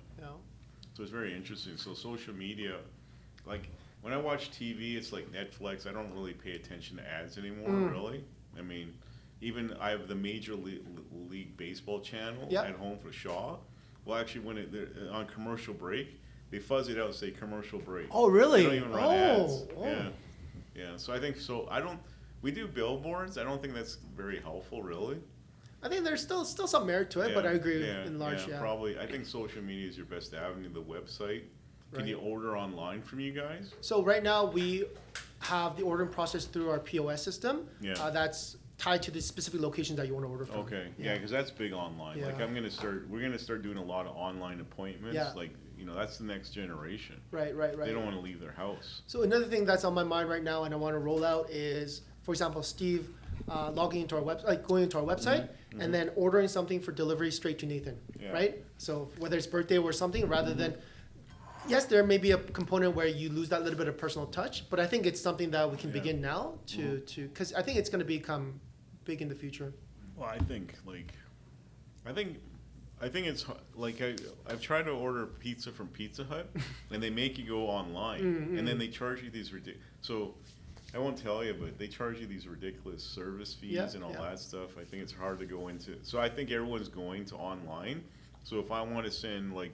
So it's very interesting. So social media, like when I watch TV, it's like Netflix. I don't really pay attention to ads anymore, really. I mean, even I have the Major League Baseball channel Yeah. at home for Shaw. Well, actually, when they're on commercial break, they fuzz it out and say commercial break. Oh, really? They don't even run ads. Oh. Yeah. So I think so. We do billboards. I don't think that's very helpful, really. I think there's still some merit to it, but I agree in large. Yeah. Probably. I think social media is your best avenue. The website. Can you order online from you guys? So right now we have the ordering process through our POS system. Yeah. That's tied to the specific locations that you want to order from. Okay, yeah, because that's big online. Like Yeah. we're gonna start doing a lot of online appointments. Yeah. Like, that's the next generation. Right. They don't want to leave their house. So another thing that's on my mind right now and I want to roll out is, for example, Steve logging into our website, like going into our website and then ordering something for delivery straight to Nathan, Yeah. right? So whether it's birthday or something, rather than, yes, there may be a component where you lose that little bit of personal touch, but I think it's something that we can begin now to because I think it's going to become big in the future. Well, I think it's like I've tried to order pizza from Pizza Hut, and they make you go online, and then they charge you these ridiculous. So I won't tell you, but they charge you these ridiculous service fees and all that stuff. I think it's hard to go into. So I think everyone's going to online. So if I want to send like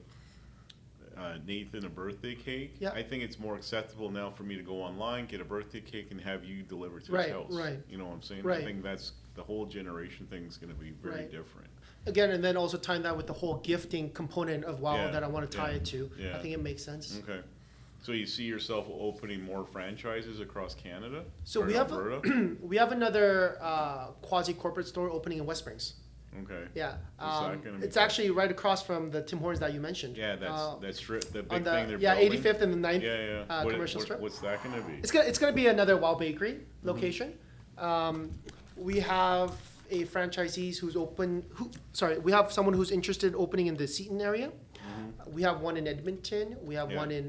Nathan a birthday cake, I think it's more acceptable now for me to go online, get a birthday cake, and have you deliver to his house. Right. You know what I'm saying? Right. I think that's the whole generation thing is going to be very different. Again, and then also tying that with the whole gifting component of WOW that I want to tie it to. Yeah. I think it makes sense. Okay. So you see yourself opening more franchises across Canada? So or we have Alberta? we have another quasi-corporate store opening in West Springs. Okay. Yeah, What's that gonna be it's called? actually right across from the Tim Hortons that you mentioned. Yeah, that's the big on the thing they're yeah building. 85th and the 9th Yeah. commercial strip. What's that going to be? It's gonna be another WOW Bakery location. We have a franchisee who's we have someone who's interested in opening in the Seton area. We have one in Edmonton. We have one in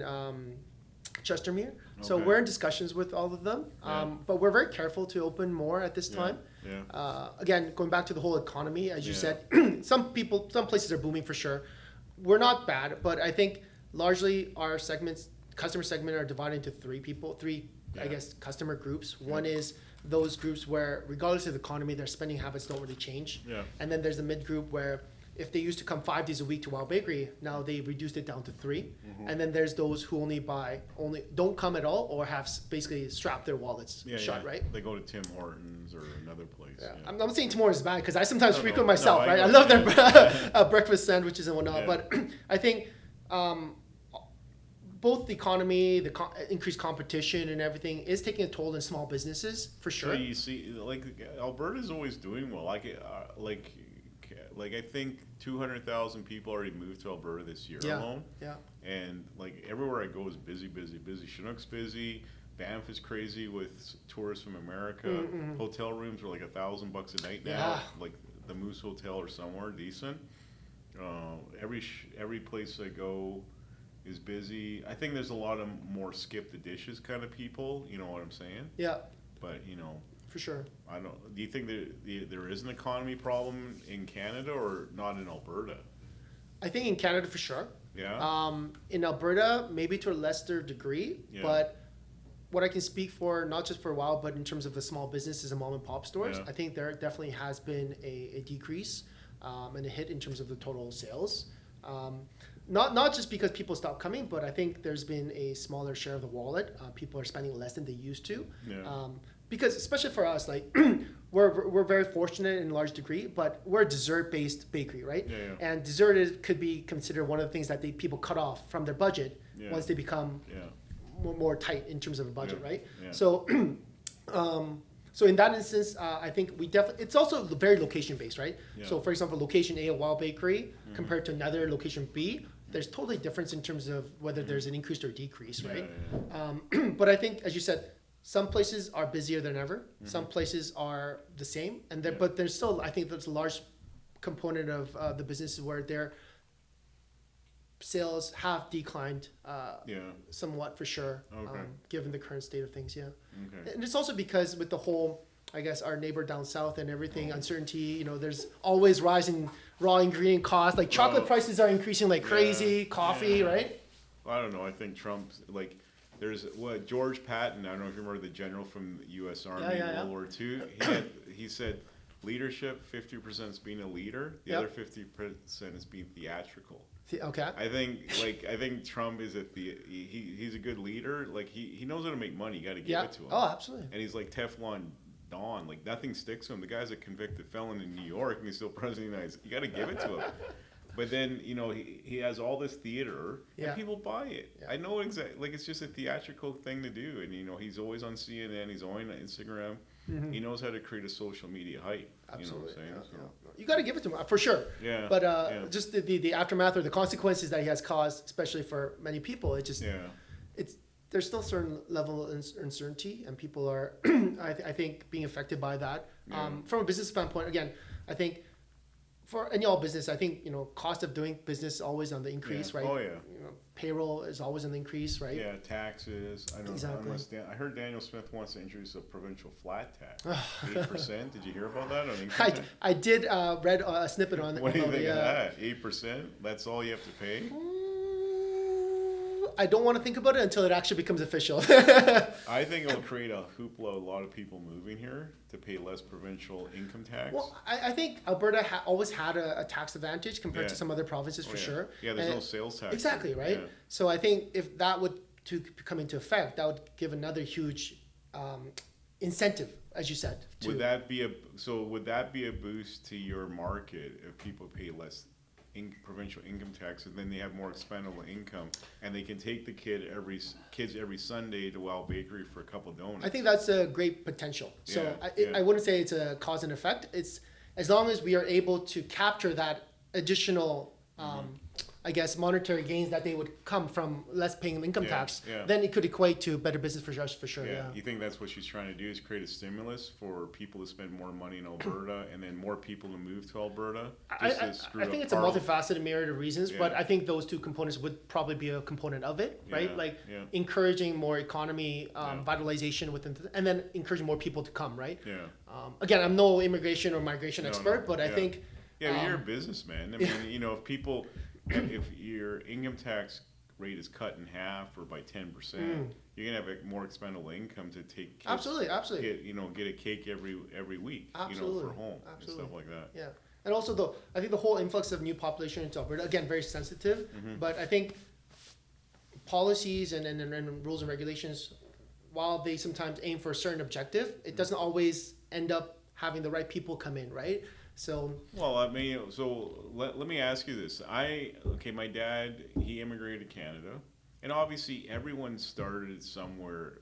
Chestermere. So Okay. we're in discussions with all of them, but we're very careful to open more at this time. Yeah. Again, going back to the whole economy, as you said, some places are booming for sure. We're not bad, but I think largely our customer segment are divided into three, I guess, customer groups. One is those groups where, regardless of the economy, their spending habits don't really change. Yeah. And then there's the mid group where if they used to come 5 days a week to WOW Bakery, now they've reduced it down to 3. And then there's those who don't come at all or have basically strapped their wallets shut, right? They go to Tim Hortons or another place. Yeah. Yeah. I'm not saying tomorrow is bad because I sometimes frequent no, myself, I right? I know. love their breakfast sandwiches and whatnot, Yeah. but I think both the economy, the increased competition and everything is taking a toll in small businesses for So sure. you see, like Alberta's always doing well. Like I think 200,000 people already moved to Alberta this year alone. Yeah. And like everywhere I go is busy. Chinook's busy. Banff is crazy with tourists from America. Hotel rooms are like $1,000 a night now. Yeah. Like the Moose Hotel or somewhere decent. Every place I go is busy. I think there's a lot of more skip the dishes kind of people. You know what I'm saying? Yeah, But for sure. I don't. Do you think there is an economy problem in Canada or not in Alberta? I think in Canada for sure. Yeah. In Alberta, maybe to a lesser degree, Yeah. but what I can speak for, not just for a while, but in terms of the small businesses and mom and pop stores, Yeah. I think there definitely has been a decrease and a hit in terms of the total sales. Not just because people stopped coming, but I think there's been a smaller share of the wallet. People are spending less than they used to. Yeah. Because especially for us, like we're very fortunate in a large degree, but we're a dessert-based bakery, right? Yeah. And dessert could be considered one of the things that people cut off from their budget Yeah. once they become more tight in terms of a budget, Yeah. right? Yeah. So, so in that instance, I think we definitely, it's also very location-based, right? Yeah. So for example, location A, a WOW Bakery, compared to another location B, there's totally difference in terms of whether there's an increase or decrease, right? Yeah. But I think, as you said, some places are busier than ever. Some places are the same, and but there's still, I think, there's a large component of the businesses where their sales have declined somewhat for sure, Okay. given the current state of things. Yeah, Okay. and it's also because with the whole, I guess, our neighbor down south and everything, uncertainty. There's always rising raw ingredient costs. Like chocolate prices are increasing like crazy. Coffee, right? I don't know. I think Trump's like. There's George Patton. I don't know if you remember the general from the U.S. Army in World War II. He said, leadership 50% is being a leader. The other 50% is being theatrical. Okay. I think Trump is he's a good leader. Like he knows how to make money. You got to give it to him. Oh, absolutely. And he's like Teflon Don. Like nothing sticks to him. The guy's a convicted felon in New York, and he's still president of the United States. You got to give it to him. But then, he has all this theater Yeah. and people buy it. Yeah. I know exactly, like, it's just a theatrical thing to do. And, he's always on CNN, he's always on Instagram. He knows how to create a social media hype. Absolutely. You know what I'm saying? Yeah, So, yeah. You got to give it to him for sure. Yeah, But yeah. just the aftermath or the consequences that he has caused, especially for many people, yeah. there's still a certain level of uncertainty, and people are, I think, being affected by that. Yeah. From a business standpoint, again, I think for any all business, I think cost of doing business is always on the increase, Yeah. right? Oh, yeah. Payroll is always on the increase, right? Yeah, taxes. I don't Exactly. know. I heard Daniel Smith wants to introduce a provincial flat tax. 8%. Did you hear about that? On income tax? I did read a snippet on What do you about think it, of that? 8%? That's all you have to pay? I don't want to think about it until it actually becomes official. I think it'll create a hoopla, a lot of people moving here to pay less provincial income tax. Well, I think Alberta always had a tax advantage compared to Yeah. some other provinces for yeah. sure. Yeah, there's And no sales tax. exactly, right? Yeah. So I think if that would to come into effect, that would give another huge incentive, as you said. Would that be a boost to your market if people pay less provincial income tax, and then they have more expendable income, and they can take the kids every Sunday to Wild Bakery for a couple donuts? I think that's a great potential. So Yeah, I wouldn't say it's a cause and effect. It's as long as we are able to capture that additional, I guess, monetary gains that they would come from less paying income Yeah, tax, yeah. then it could equate to better business for us for sure. Yeah. Yeah. You think that's what she's trying to do, is create a stimulus for people to spend more money in Alberta and then more people to move to Alberta? I think it's a multifaceted myriad of reasons, but Yeah. I think those two components would probably be a component of it, right? Yeah, Like yeah. encouraging more economy vitalization within, and then encouraging more people to come, right? Yeah. Again, I'm no immigration or migration No, expert, no, but I yeah. think Yeah, but you're a businessman. I mean, if your income tax rate is cut in half or by 10%, you're gonna have more expendable income to take kids, absolutely. get a cake every week, Absolutely. for home and Absolutely. stuff like that. Yeah, and also I think the whole influx of new population into Alberta, again, very sensitive, but I think policies and rules and regulations, while they sometimes aim for a certain objective, it doesn't always end up having the right people come in, right? So Well, I mean, let me ask you this. My dad, he immigrated to Canada, and obviously everyone started somewhere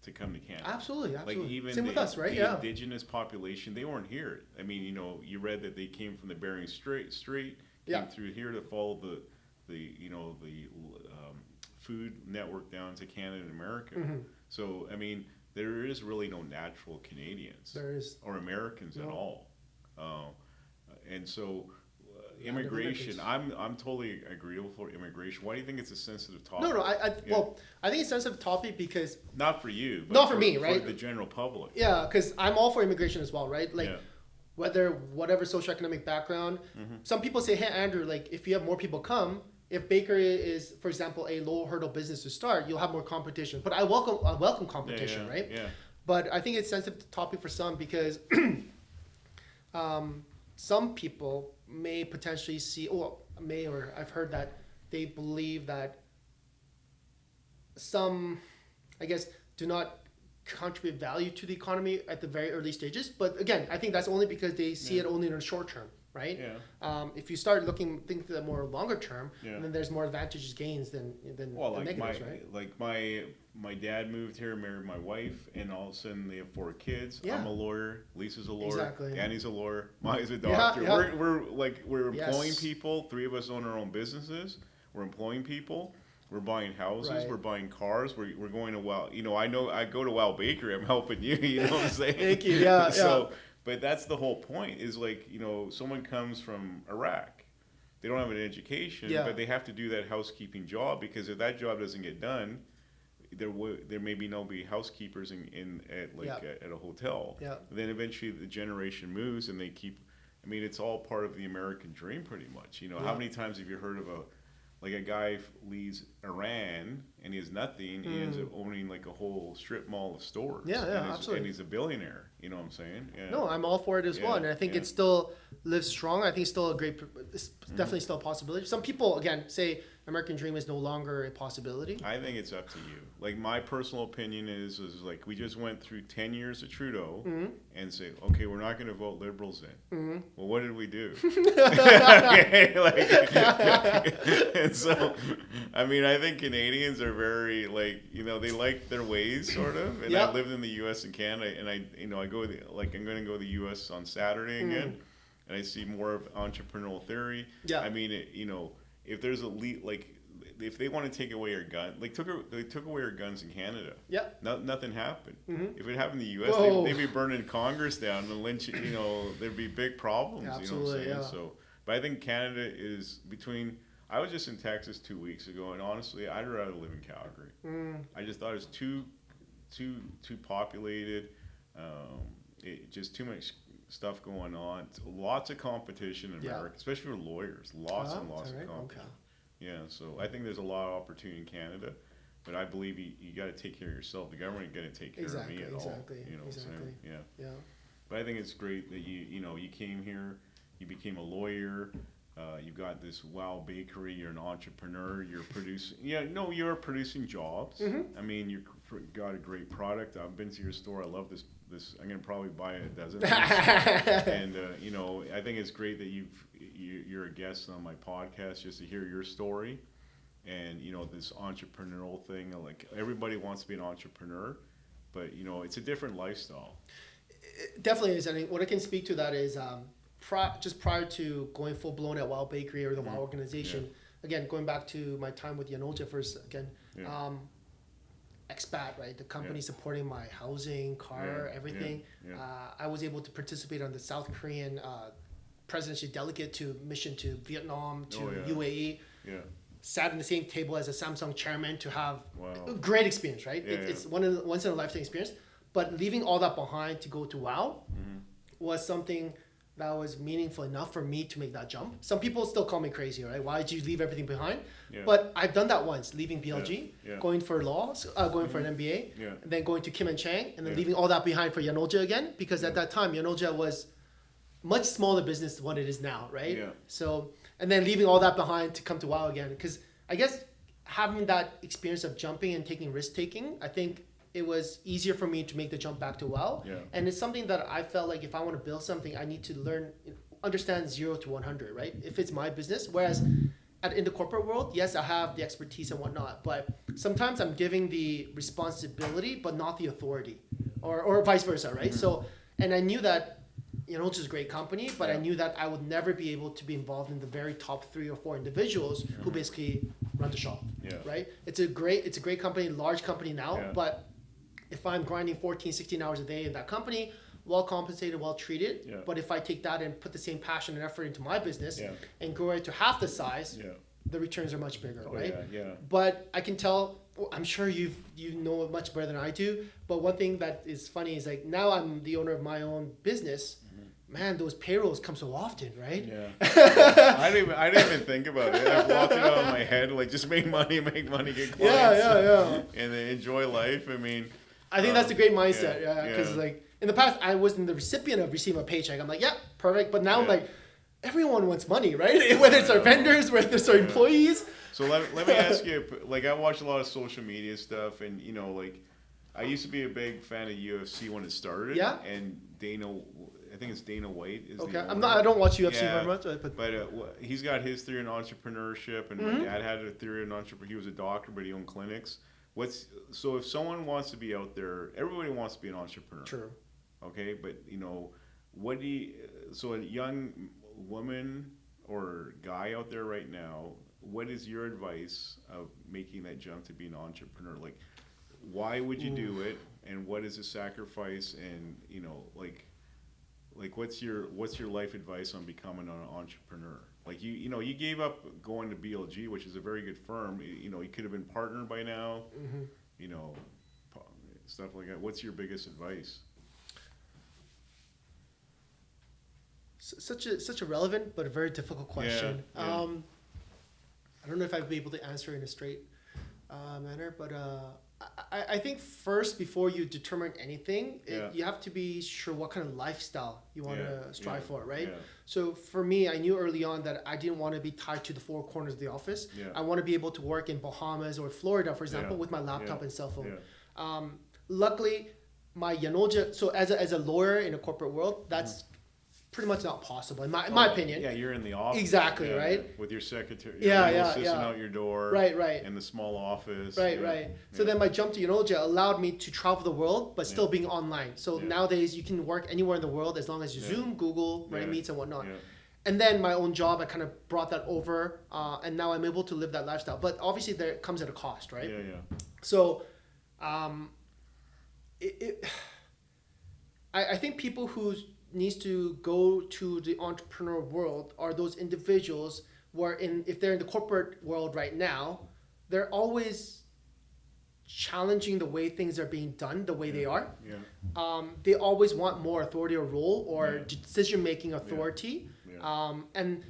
to come to Canada. absolutely. Like even Same with us, right? the Yeah. indigenous population, they weren't here. I mean, you read that they came from the Bering Strait, came Yeah. through here to follow the food network down to Canada and America. So I mean, there is really no natural Canadians There is. or Americans at No. all. And so the immigration, Americans. I'm totally agreeable for immigration. Why do you think it's a sensitive topic? No, Yeah. well, I think it's a sensitive topic because Not for you, but Not for me, right? For the general public. yeah, because I'm all for immigration as well, right? Like Yeah. whatever socioeconomic background. Some people say, hey, Andrew, like if you have more people come, if bakery is, for example, a low hurdle business to start, you'll have more competition. But I welcome competition, yeah, right? Yeah. But I think it's a sensitive topic for some because some people may potentially see, or I've heard that they believe that some, I guess, do not contribute value to the economy at the very early stages. But again, I think that's only because they see it only in the short term, right? Yeah. If you start think that more longer term, Yeah. then there's more advantages gains than Well, the like negatives, right? my dad moved here, married my wife, and all of a sudden they have 4 kids. Yeah. I'm a lawyer. Lisa's a lawyer. Exactly. Danny's a lawyer. Maya's a Yeah, doctor. yeah. We're employing Yes. people. 3 of us own our own businesses. We're employing people. We're buying houses. Right. We're buying cars. We're going to Wild. I go to Wild Bakery. I'm helping you. You know what I'm saying? Thank you. Yeah, So, but that's the whole point. Is like someone comes from Iraq. They don't have an education, Yeah. but they have to do that housekeeping job because if that job doesn't get done, there may no be housekeepers at a hotel. Yeah. Then eventually the generation moves and they keep. I mean, it's all part of the American dream, pretty much. How Yeah. many times have you heard of a guy leaves Iran and he has nothing. He ends up owning like a whole strip mall of stores. Yeah, absolutely. And he's a billionaire. You know what I'm saying? Yeah. No, I'm all for it as well, and I think it still lives strong. I think it's still it's definitely still a possibility. Some people again say American dream is no longer a possibility. I think it's up to you. Like my personal opinion is like we just went through 10 years of Trudeau and say, okay, we're not going to vote Liberals in. Well, what did we do? Okay, and so, I mean, I think Canadians are very they like their ways sort of. And I lived in the U.S. and Canada, and I'm going to go to the U.S. on Saturday again, and I see more of entrepreneurial theory. Yeah. I mean, if there's if they want to take away our gun, they took away our guns in Canada. Yeah. Nothing happened. If it happened in the U.S., they'd be burning Congress down and lynching. There'd be big problems. Absolutely, you know what I'm saying? So, but I think Canada is between. I was just in Texas 2 weeks ago, and honestly, I'd rather live in Calgary. I just thought it was too populated. Just too much stuff going on. Lots of competition in America, especially for lawyers. Lots and lots of competition. Okay. Yeah, so I think there's a lot of opportunity in Canada, but I believe you got to take care of yourself. The government ain't going to take care of me at all. You know what I'm saying? Yeah. But I think it's great that you came here, you became a lawyer. You've got this wow bakery. You're an entrepreneur. You're producing. You're producing jobs. I mean, you've got a great product. I've been to your store. I love this. I'm gonna probably buy a dozen. And I think it's great that you're a guest on my podcast just to hear your story, and this entrepreneurial thing. Like everybody wants to be an entrepreneur, but it's a different lifestyle. It definitely is. I mean, what I can speak to that is. Just prior to going full blown at Wow Bakery or the Wow organization, again going back to my time with Yanoja first, expat, right? The company supporting my housing, car, everything. I was able to participate on the South Korean presidential delegate to mission to Vietnam to UAE. Sat in the same table as a Samsung chairman to have a great experience, right? It's once in a lifetime experience. But leaving all that behind to go to Wow was something that was meaningful enough for me to make that jump. Some people still call me crazy, right? Why did you leave everything behind? But I've done that once, leaving BLG, going for laws, going for an MBA, and then going to Kim and Chang, and then leaving all that behind for Yanoja again, because at that time, Yanoja was much smaller business than what it is now, right? So, and then leaving all that behind to come to WOW again, because I guess having that experience of jumping and taking risk-taking, I think it was easier for me to make the jump back to WOW. And it's something that I felt like if I want to build something, I need to understand 0 to 100, right? If it's my business. Whereas in the corporate world, yes, I have the expertise and whatnot, but sometimes I'm giving the responsibility, but not the authority, or vice versa, right? So, and I knew that, it's a great company, but I knew that I would never be able to be involved in the very top 3 or 4 individuals who basically run the shop, right? It's a great company, large company now, but if I'm grinding 14, 16 hours a day in that company, well compensated, well treated, but if I take that and put the same passion and effort into my business and grow it to half the size, the returns are much bigger, right? But I can tell, I'm sure you know it much better than I do, but one thing that is funny is like now I'm the owner of my own business. Man, those payrolls come so often, right? I didn't even think about it. I blocked it out of my head, like just make money, get clients. And then enjoy life. I mean, I think that's a great mindset, because like in the past I wasn't the recipient of receiving a paycheck. I'm like, perfect, but now I'm like, everyone wants money, right? Whether it's our vendors, whether it's our employees. So let me ask you, like I watch a lot of social media stuff, and like I used to be a big fan of UFC when it started. And I think it's Dana White. I don't watch UFC very much. But he's got his theory in entrepreneurship, and my dad had a theory in entrepreneurship. He was a doctor, but he owned clinics. So if someone wants to be out there, everybody wants to be an entrepreneur. True. Okay, but so a young woman or guy out there right now, what is your advice of making that jump to be an entrepreneur? Like, why would you do it, and what is the sacrifice, and like what's your life advice on becoming an entrepreneur? Like you gave up going to BLG, which is a very good firm. You could have been partnered by now. Stuff like that. What's your biggest advice? Such a relevant but a very difficult question. I don't know if I'd be able to answer in a straight manner. But I think first, before you determine anything, Yeah. you have to be sure what kind of lifestyle you want to strive for, right? Yeah. So for me, I knew early on that I didn't want to be tied to the four corners of the office. Yeah. I want to be able to work in Bahamas or Florida, for example, Yeah. with my laptop Yeah. and cell phone. Yeah. Luckily, my Yanoja, so as a lawyer in a corporate world, that's pretty much not possible, in my opinion. Yeah, you're in the office. Exactly, Yeah, right? with your secretary, Yeah, your yeah, assistant yeah. out your door. Right, right. In the small office. Right, yeah, right. So yeah. then my jump to Yanoja allowed me to travel the world, but still Yeah. being online. So Yeah. nowadays you can work anywhere in the world as long as you Yeah. Zoom, Google, right, Yeah. Meets and whatnot. Yeah. And then my own job, I kind of brought that over, and now I'm able to live that lifestyle. But obviously, there comes at a cost, right? Yeah, yeah. So, I think people who needs to go to the entrepreneur world are those individuals where if they're in the corporate world right now, they're always challenging the way things are being done, the way they are. Yeah. They always want more authority or role or Yeah. decision-making authority. Yeah. And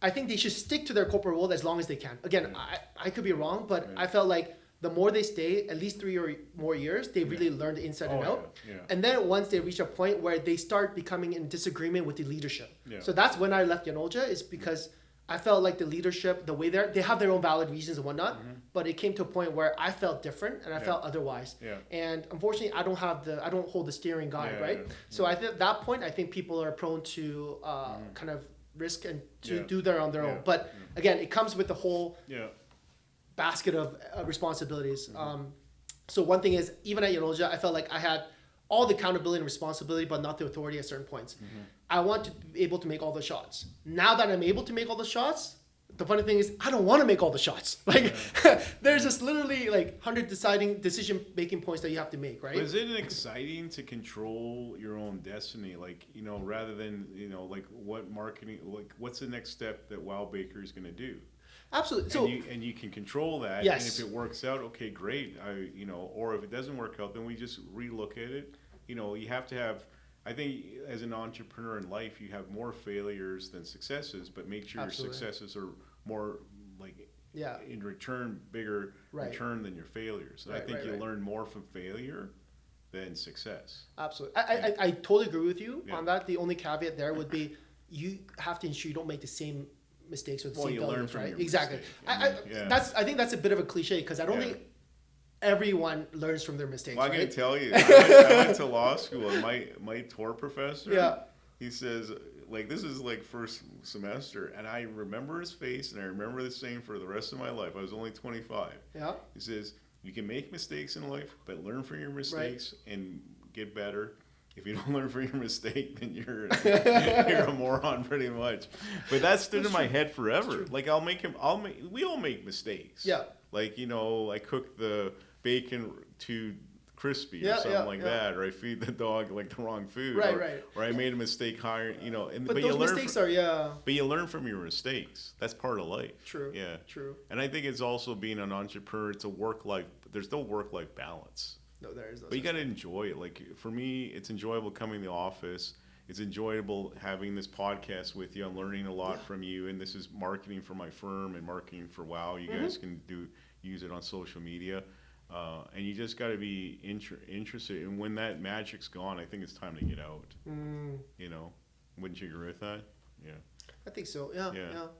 I think they should stick to their corporate world as long as they can. Again, Yeah. I could be wrong, but Yeah. I felt like the more they stay, at least 3 or more years, they really learn the inside and Oh, out. yeah, yeah. And then once they reach a point where they start becoming in disagreement with the leadership. Yeah. So that's when I left Yanoja, is because I felt like the leadership, the way they have their own valid reasons and whatnot, but it came to a point where I felt different and I felt otherwise. Yeah. And unfortunately, I don't hold the steering guide, Yeah, right? yeah, So I think at that point, I think people are prone to kind of risk and to Yeah. do that on their Yeah. own. But again, it comes with the whole Yeah. basket of responsibilities. So one thing is, even at Yanoja, I felt like I had all the accountability and responsibility, but not the authority at certain points. I want to be able to make all the shots. Now that I'm able to make all the shots, the funny thing is, I don't want to make all the shots. Like, there's just literally like 100 decision-making points that you have to make, right? But isn't it exciting to control your own destiny? Like, rather than, like what marketing, like what's the next step that Wow Bakery is going to do? Absolutely. So And you can control that. Yes. And if it works out, okay, great. Or if it doesn't work out, then we just relook at it. You have to have, I think as an entrepreneur in life, you have more failures than successes, but make sure Absolutely. your successes are more like yeah, in return, bigger Right. return than your failures. And I Right, think right, you right. learn more from failure than success. absolutely. I totally agree with you Yeah. on that. The only caveat there would be you have to ensure you don't make the same mistakes or the Well, same you learn failures, from right? your Exactly. mistake. I think that's a bit of a cliche because I don't Yeah. think everyone learns from their mistakes, Well, I'm right? going to tell you, I went to law school, and my tour professor, Yeah. he says, like, this is like first semester, and I remember his face, and I remember this saying for the rest of my life. I was only 25. Yeah. He says, you can make mistakes in life, but learn from your mistakes and get better. If you don't learn from your mistake, then you're a moron pretty much. But that stood in my head forever. Like we all make mistakes. Yeah. Like, I cook the bacon too crispy Yeah, or something yeah, like yeah. that, or I feed the dog like the wrong food, Right, or, right. or I made a mistake hiring, But you those learn mistakes from, are but you learn from your mistakes. That's part of life. true. Yeah. True. And I think it's also being an entrepreneur. It's a there's no work-life balance. No, there is no. But you such got to enjoy it. Like for me, it's enjoyable coming to the office. It's enjoyable having this podcast with you. I'm learning a lot from you, and this is marketing for my firm and marketing for Wow. You guys can use it on social media, and you just got to be interested. And when that magic's gone, I think it's time to get out. Wouldn't you agree with that? Yeah. I think so. Yeah.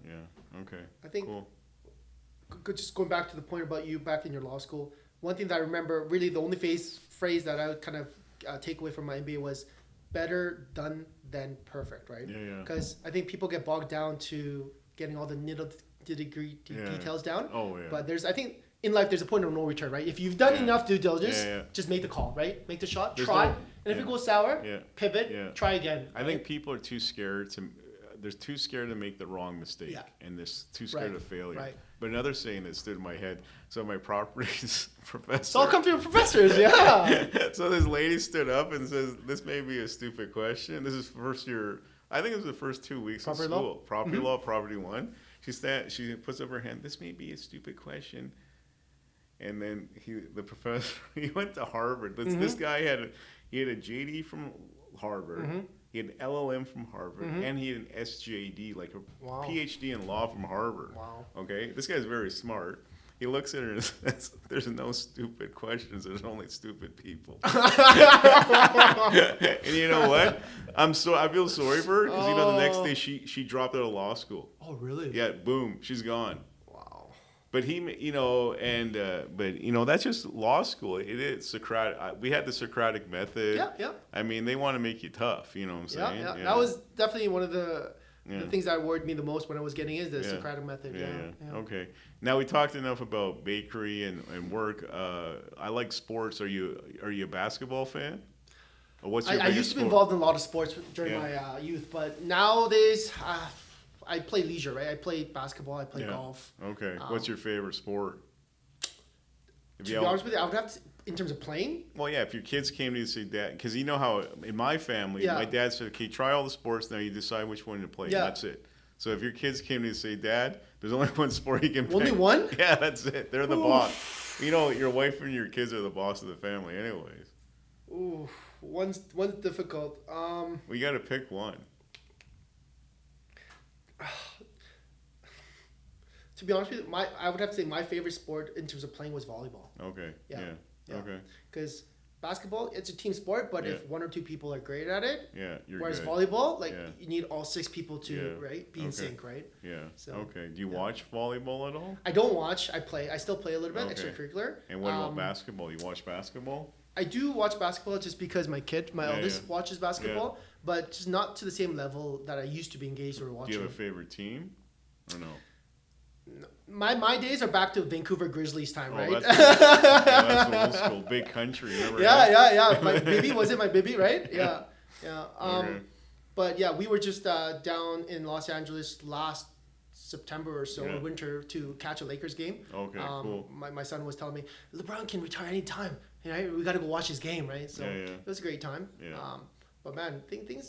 Yeah. Okay. I think- Cool. Just going back to the point about you back in your law school, one thing that I remember, really the only phrase that I would kind of take away from my MBA was better done than perfect, right? Yeah, yeah. Because I think people get bogged down to getting all the nitty-gritty Yeah. details down. Oh, yeah. But I think in life there's a point of no return, right? If you've done Yeah. enough due diligence, Yeah. just make the call, right? Make the shot, There's try, no- and if yeah. it goes sour, Yeah. pivot, Yeah. try again. I think people are too scared they're too scared to make the wrong mistake, Yeah. and they're too scared Right, of failure. right. But another saying that stood in my head, so my properties professor. It's all come from your professors, yeah. So this lady stood up and says, this may be a stupid question. This is first year, I think it was the first 2 weeks Property of law? school. Property law, property one. She puts up her hand, this may be a stupid question. And then the professor, he went to Harvard. This guy had a JD from Harvard. He had an LLM from Harvard, and he had an SJD, like a Wow. PhD in law from Harvard. Wow. Okay, this guy's very smart. He looks at her and says, "There's no stupid questions. There's only stupid people." And you know what? I feel sorry for her because the next day she dropped out of law school. Oh, really? Yeah, boom, she's gone. Wow. But that's just law school. It is Socratic. We had the Socratic method. Yeah, yeah. I mean, they want to make you tough. You know what I'm saying? Yeah. That was definitely one of the things that worried me the most when I was getting into the Socratic method. Yeah. Okay. Now we talked enough about bakery and work. I like sports. Are you a basketball fan? Or what's your I used to be involved in a lot of sports during my youth, but nowadays I play leisure, right? I play basketball, I play golf. Okay. What's your favorite sport? To be honest with you, I would have to, in terms of playing. Well, yeah, if your kids came to you and say, "Dad," because you know how in my family, my dad said, "Okay, try all the sports. Now you decide which one to play." Yeah. And that's it. So if your kids came to you and say, "Dad, there's only one sport you can play." Only one? Yeah, that's it. They're the boss. You know, your wife and your kids are the boss of the family, anyways. Ooh, one's difficult. We got to pick one. To be honest with you, I would have to say my favorite sport in terms of playing was volleyball. Okay. Yeah. Okay. Because basketball, it's a team sport, but if one or two people are great at it, you're whereas good. Volleyball, you need all 6 people to be in sync, right? Yeah. So, okay. Do you watch volleyball at all? I don't watch. I play. I still play a little bit extracurricular. And what about basketball? You watch basketball? I do watch basketball just because my eldest watches basketball, but just not to the same level that I used to be engaged or watching. Do you have a favorite team or no? My days are back to Vancouver Grizzlies time, right? That's old school. Big country. Remember yeah. My Bibby, was it my Bibby, right? Yeah. Okay. But yeah, we were just down in Los Angeles last September or so, or winter, to catch a Lakers game. Okay, cool. My son was telling me, LeBron can retire anytime. We got to go watch his game, right? So it was a great time. Yeah. But man,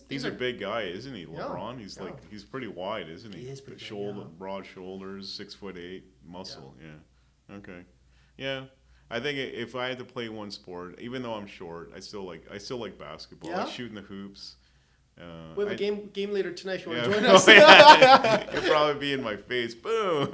he's a big guy, isn't he? LeBron. He's pretty wide, isn't he? He is pretty big, broad shoulders, 6'8", muscle. Yeah. Okay. Yeah. I think if I had to play one sport, even though I'm short, I still like basketball. I shoot in the hoops. We have a game later tonight if you want to join us. You'll probably be in my face. Boom.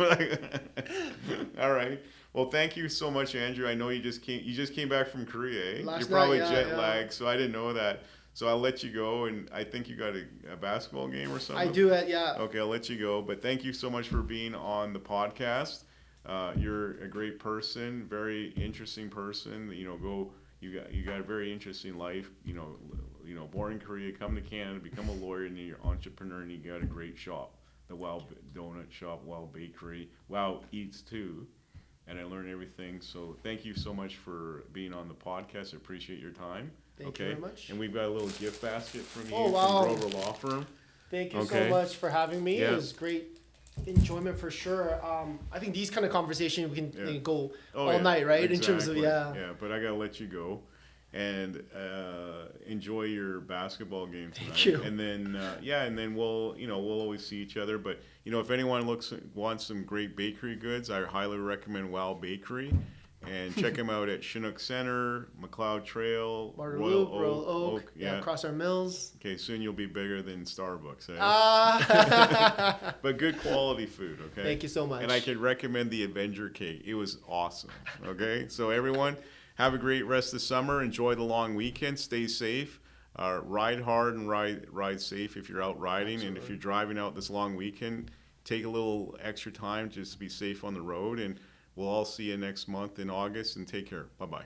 All right. Well, thank you so much, Andrew. I know you just came back from Korea. You're probably jet lagged, so I didn't know that. So I'll let you go, and I think you got a basketball game or something. I do it, yeah. Okay, I'll let you go. But thank you so much for being on the podcast. You're a great person, very interesting person. You got a very interesting life. Born in Korea, come to Canada, become a lawyer, and then you're an entrepreneur, and you got a great shop, the Wow Donut Shop, Wow Bakery, Wow Eats too. And I learned everything. So thank you so much for being on the podcast. I appreciate your time. Thank you very much. And we've got a little gift basket from you from Grover Law Firm. Thank you so much for having me. It was great enjoyment for sure. I think these kind of conversations we can go all night, right? Exactly. In terms of Yeah, but I gotta let you go. And enjoy your basketball game tonight. Thank you. And then we'll always see each other. But if anyone wants some great bakery goods, I highly recommend Wow Bakery. And check them out at Chinook Center, McLeod Trail, Royal Oak. Across our mills. Okay, soon you'll be bigger than Starbucks. Eh? But good quality food. Okay. Thank you so much. And I can recommend the Avenger cake. It was awesome. Okay, so everyone. Have a great rest of the summer. Enjoy the long weekend. Stay safe. Ride hard and ride safe if you're out riding. Absolutely. And if you're driving out this long weekend, take a little extra time just to be safe on the road. And we'll all see you next month in August. And take care. Bye-bye.